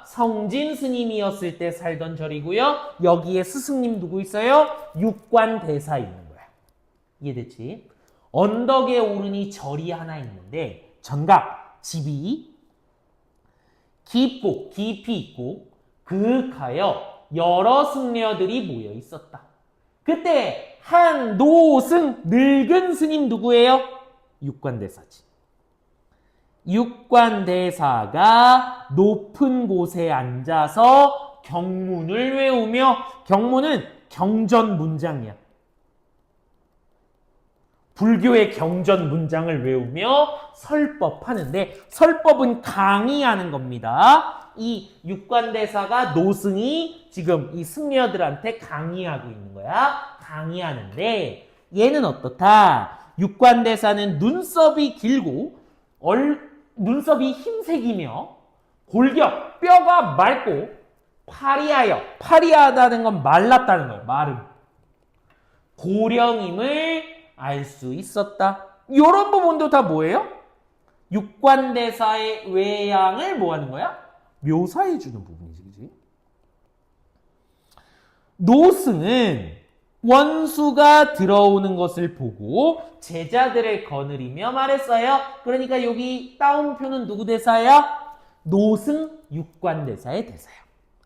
성진 스님이었을 때 살던 절이고요. 여기에 스승님 누구 있어요? 육관대사 있는 거야. 이해됐지? 언덕에 오르니 절이 하나 있는데 전각 집이 깊이 있고 그윽하여 여러 승려들이 모여 있었다. 그때 한 노승 늙은 스님 누구예요? 육관대사지. 육관대사가 높은 곳에 앉아서 경문을 외우며, 경문은 경전 문장이야. 불교의 경전 문장을 외우며 설법하는데, 설법은 강의하는 겁니다. 이 육관대사가 노승이 지금 이 승려들한테 강의하고 있는 거야. 강의하는데 얘는 어떻다? 육관대사는 눈썹이 길고 눈썹이 흰색이며 골격, 뼈가 맑고 파리하다는 건 말랐다는 거예요. 마름. 고령임을 알 수 있었다. 이런 부분도 다 뭐예요? 육관대사의 외양을 뭐 하는 거야? 묘사해주는 부분이지, 그치? 노승은 원수가 들어오는 것을 보고 제자들을 거느리며 말했어요. 그러니까 여기 따옴표는 누구 대사야? 노승 육관대사의 대사야.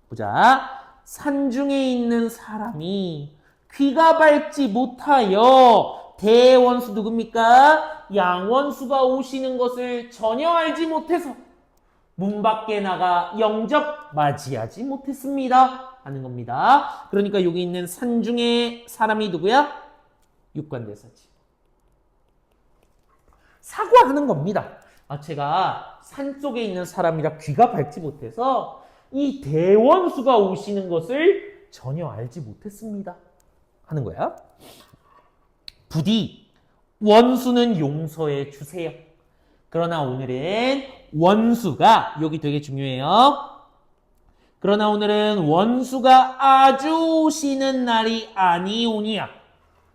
보자. 산중에 있는 사람이 귀가 밝지 못하여 대원수 누굽니까? 양원수가 오시는 것을 전혀 알지 못해서 문 밖에 나가 영접 맞이하지 못했습니다 하는 겁니다. 그러니까 여기 있는 산중에 사람이 누구야? 육관대사지. 사과하는 겁니다. 제가 산속에 있는 사람이라 귀가 밝지 못해서 이 대원수가 오시는 것을 전혀 알지 못했습니다 하는 거야. 부디 원수는 용서해 주세요. 그러나 오늘은 원수가, 여기 되게 중요해요. 그러나 오늘은 원수가 아주 쉬는 날이 아니오니야.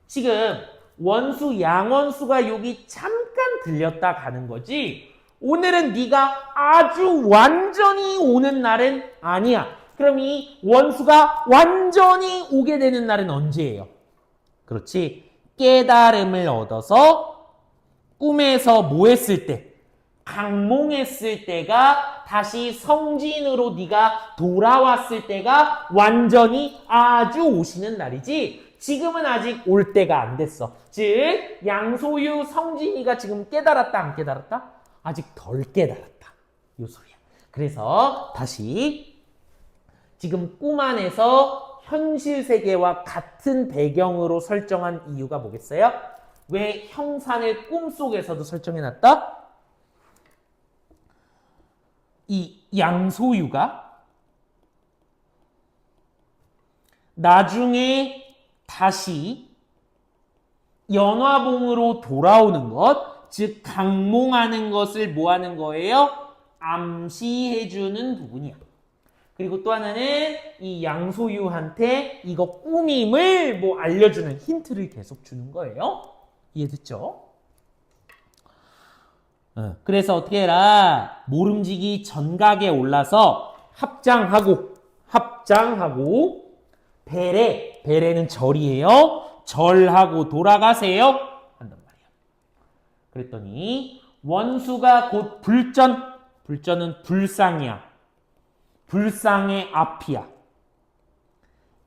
지금 원수 양원수가 여기 잠깐 들렸다 가는 거지 오늘은 네가 아주 완전히 오는 날은 아니야. 그럼 이 원수가 완전히 오게 되는 날은 언제예요? 그렇지. 깨달음을 얻어서 꿈에서 뭐 했을 때? 강몽했을 때가 다시 성진으로 네가 돌아왔을 때가 완전히 아주 오시는 날이지 지금은 아직 올 때가 안 됐어. 즉 양소유 성진이가 지금 깨달았다 안 깨달았다? 아직 덜 깨달았다. 요 소리야. 그래서 다시 지금 꿈 안에서 현실 세계와 같은 배경으로 설정한 이유가 뭐겠어요? 왜 형산을 꿈속에서도 설정해놨다? 이 양소유가 나중에 다시 연화봉으로 돌아오는 것, 즉 강몽하는 것을 뭐 하는 거예요? 암시해주는 부분이야. 그리고 또 하나는 이 양소유한테 이거 꿈임을 뭐 알려주는 힌트를 계속 주는 거예요. 이해됐죠? 그래서 어떻게 해라? 모름지기 전각에 올라서 합장하고 배래는 절이에요. 절하고 돌아가세요. 한단 말이야. 그랬더니 원수가 곧 불전은 불상이야. 불상의 앞이야.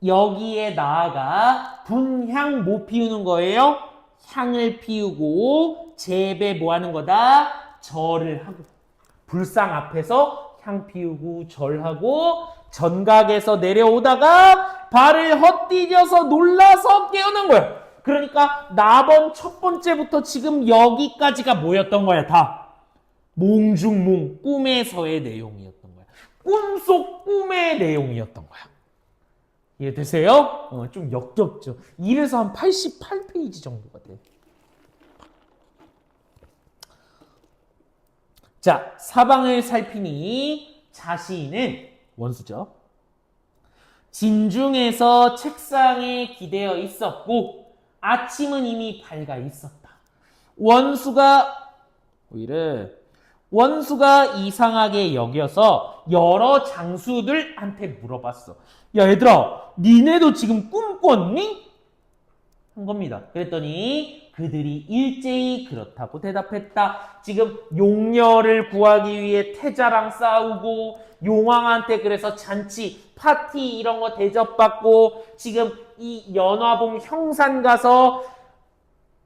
여기에 나아가 분향 뭐 피우는 거예요? 향을 피우고 재배 뭐 하는 거다? 절을 하고 불상 앞에서 향 피우고 절하고 전각에서 내려오다가 발을 헛디뎌서 놀라서 깨어난 거야. 그러니까 나번 첫 번째부터 지금 여기까지가 뭐였던 거야? 다 몽중몽 꿈에서의 내용이었던 거야. 꿈속 꿈의 내용이었던 거야. 이해되세요? 좀 역겹죠. 1에서 한 88페이지 정도가 돼. 자, 사방을 살피니 자시는 원수죠. 진중에서 책상에 기대어 있었고 아침은 이미 밝아 있었다. 원수가 이상하게 여겨서 여러 장수들한테 물어봤어. 야 얘들아, 니네도 지금 꿈 꿨니? 한 겁니다. 그랬더니 그들이 일제히 그렇다고 대답했다. 지금 용녀를 구하기 위해 태자랑 싸우고 용왕한테 그래서 잔치, 파티 이런 거 대접받고 지금 이 연화봉 형산 가서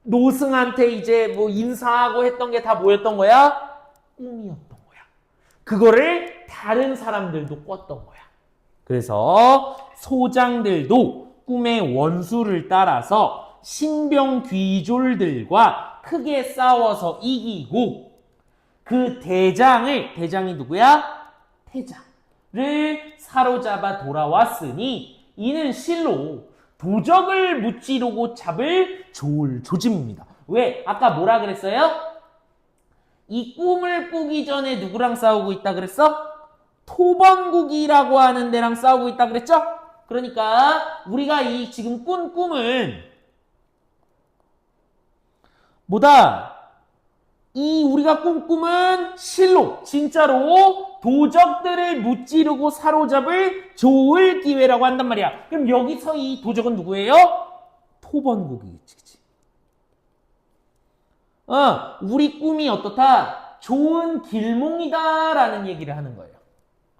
노승한테 이제 뭐 인사하고 했던 게 다 뭐였던 거야? 꿈이었던 거야. 그거를 다른 사람들도 꿨던 거야. 그래서 소장들도 꿈의 원수를 따라서 신병 귀졸들과 크게 싸워서 이기고 그 대장이 누구야? 태자를 사로잡아 돌아왔으니 이는 실로 도적을 무찌르고 잡을 좋을 조짐입니다. 왜? 아까 뭐라 그랬어요? 이 꿈을 꾸기 전에 누구랑 싸우고 있다 그랬어? 토번국이라고 하는 데랑 싸우고 있다 그랬죠? 그러니까 우리가 이 지금 꾼 꿈은 뭐다? 이 우리가 꾼 꿈은 실로 진짜로 도적들을 무찌르고 사로잡을 좋을 기회라고 한단 말이야. 그럼 여기서 이 도적은 누구예요? 토번국이겠지. 우리 꿈이 어떻다? 좋은 길몽이다라는 얘기를 하는 거예요.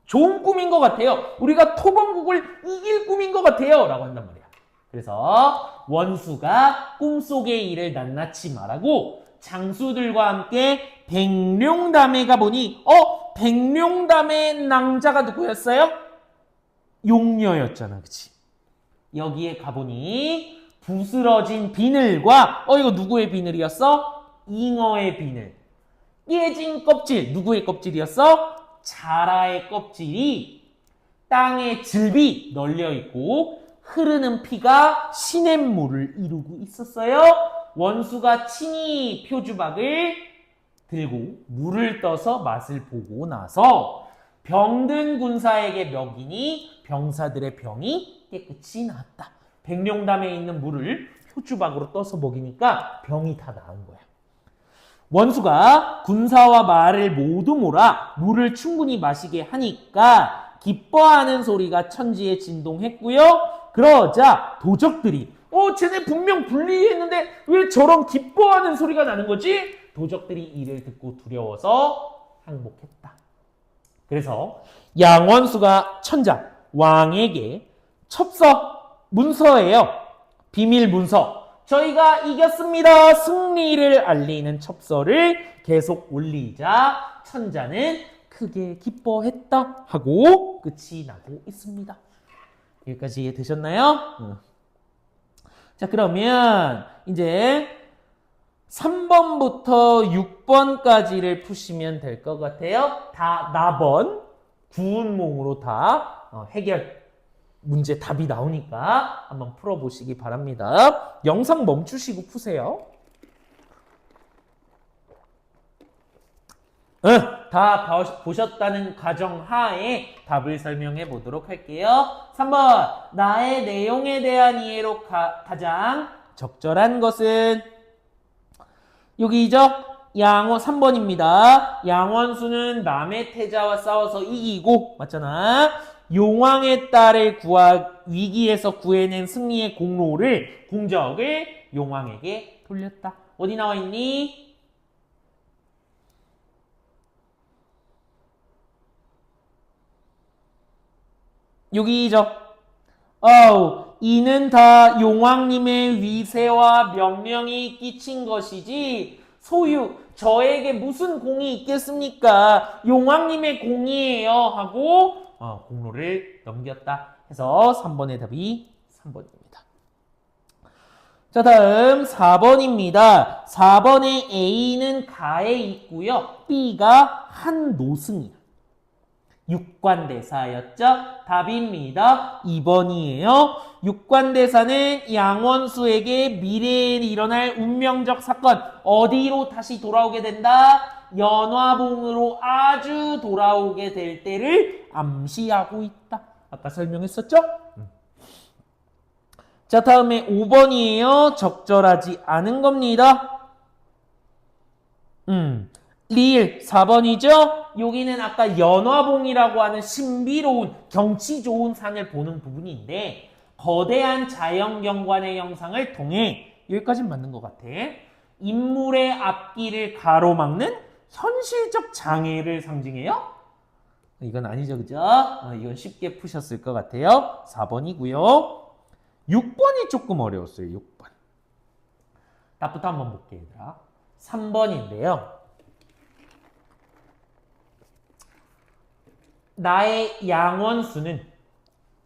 좋은 꿈인 것 같아요. 우리가 토번국을 이길 꿈인 것 같아요. 라고 한단 말이야. 그래서 원수가 꿈속의 일을 낱낱이 말하고 장수들과 함께 백룡담에 가보니 백룡담의 낭자가 누구였어요? 용녀였잖아. 그치? 여기에 가보니 부스러진 비늘과 이거 누구의 비늘이었어? 잉어의 비늘. 깨진 껍질. 누구의 껍질이었어? 자라의 껍질이 땅에 질비 널려있고 흐르는 피가 시냇물을 이루고 있었어요. 원수가 친히 표주박을 들고 물을 떠서 맛을 보고 나서 병든 군사에게 먹이니 병사들의 병이 깨끗이 나았다. 백룡담에 있는 물을 표주박으로 떠서 먹이니까 병이 다 나은 거야. 원수가 군사와 말을 모두 몰아 물을 충분히 마시게 하니까 기뻐하는 소리가 천지에 진동했고요. 그러자 도적들이 쟤네 분명 불리했는데 왜 저런 기뻐하는 소리가 나는 거지? 도적들이 이를 듣고 두려워서 항복했다. 그래서 양원수가 천자 왕에게 문서예요. 비밀 문서. 저희가 이겼습니다. 승리를 알리는 첩서를 계속 올리자 천자는 크게 기뻐했다 하고 끝이 나고 있습니다. 여기까지 이해되셨나요? 자, 그러면 이제 3번부터 6번까지를 푸시면 될 것 같아요. 다 나번 구운몽으로 다 해결 문제 답이 나오니까 한번 풀어보시기 바랍니다. 영상 멈추시고 푸세요. 다 보셨다는 가정하에 답을 설명해 보도록 할게요. 3번 나의 내용에 대한 이해로 가장 적절한 것은 여기죠? 3번입니다. 양원수는 남의 태자와 싸워서 이기고 맞잖아. 용왕의 딸을 위기에서 구해낸 승리의 공로를 공적을 용왕에게 돌렸다. 어디 나와 있니? 여기죠. 이는 다 용왕님의 위세와 명령이 끼친 것이지 소유 저에게 무슨 공이 있겠습니까? 용왕님의 공이에요 하고 공로를 넘겼다 해서 3번의 답이 3번입니다. 자, 다음 4번입니다. 4번의 A는 가에 있고요. B가 한 노승이야. 육관대사였죠? 답입니다. 2번이에요. 육관대사는 양원수에게 미래에 일어날 운명적 사건 어디로 다시 돌아오게 된다? 연화봉으로 아주 돌아오게 될 때를 암시하고 있다. 아까 설명했었죠? 자, 다음에 5번이에요. 적절하지 않은 겁니다. 리을 4번이죠? 여기는 아까 연화봉이라고 하는 신비로운 경치 좋은 산을 보는 부분인데 거대한 자연경관의 형상을 통해 여기까지는 맞는 것 같아. 인물의 앞길을 가로막는 현실적 장애를 상징해요? 이건 아니죠, 그죠? 이건 쉽게 푸셨을 것 같아요. 4번이고요. 6번이 조금 어려웠어요, 6번. 답부터 한번 볼게요, 얘들아. 3번인데요. 나의 양원수는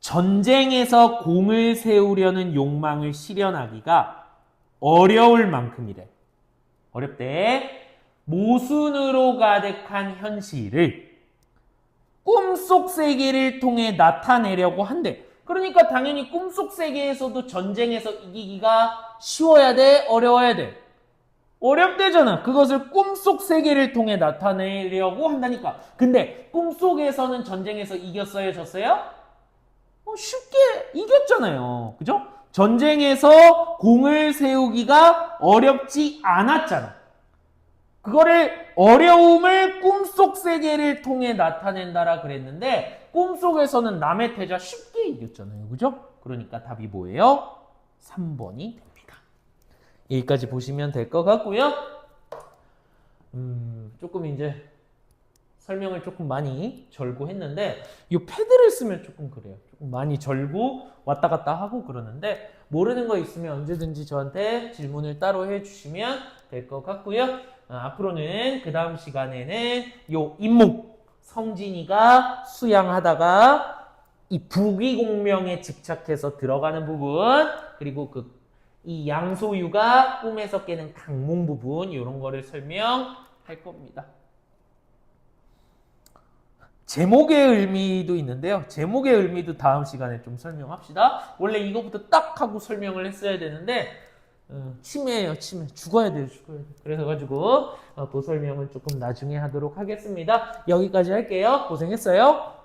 전쟁에서 공을 세우려는 욕망을 실현하기가 어려울 만큼이래. 어렵대. 모순으로 가득한 현실을 꿈속 세계를 통해 나타내려고 한대. 그러니까 당연히 꿈속 세계에서도 전쟁에서 이기기가 쉬워야 돼? 어려워야 돼? 어렵대잖아. 그것을 꿈속 세계를 통해 나타내려고 한다니까. 근데 꿈속에서는 전쟁에서 이겼어요? 졌어요? 쉽게 이겼잖아요. 그죠? 전쟁에서 공을 세우기가 어렵지 않았잖아. 그거를 어려움을 꿈속 세계를 통해 나타낸다라 그랬는데 꿈속에서는 남의 태자 쉽게 이겼잖아요. 그죠? 그러니까 답이 뭐예요? 3번이 됩니다. 여기까지 보시면 될 것 같고요. 조금 이제 설명을 조금 많이 절고 했는데 이 패드를 쓰면 조금 그래요. 조금 많이 절고 왔다 갔다 하고 그러는데 모르는 거 있으면 언제든지 저한테 질문을 따로 해주시면 될 것 같고요. 앞으로는 그 다음 시간에는 요 임목 성진이가 수양하다가 이 부귀공명에 집착해서 들어가는 부분 그리고 이 양소유가 꿈에서 깨는 강몽 부분 이런 거를 설명할 겁니다. 제목의 의미도 있는데요. 제목의 의미도 다음 시간에 좀 설명합시다. 원래 이거부터 딱 하고 설명을 했어야 되는데 치매예요, 치매. 죽어야 돼요, 죽어야 돼요. 그래서 가지고 그 설명은 조금 나중에 하도록 하겠습니다. 여기까지 할게요. 고생했어요.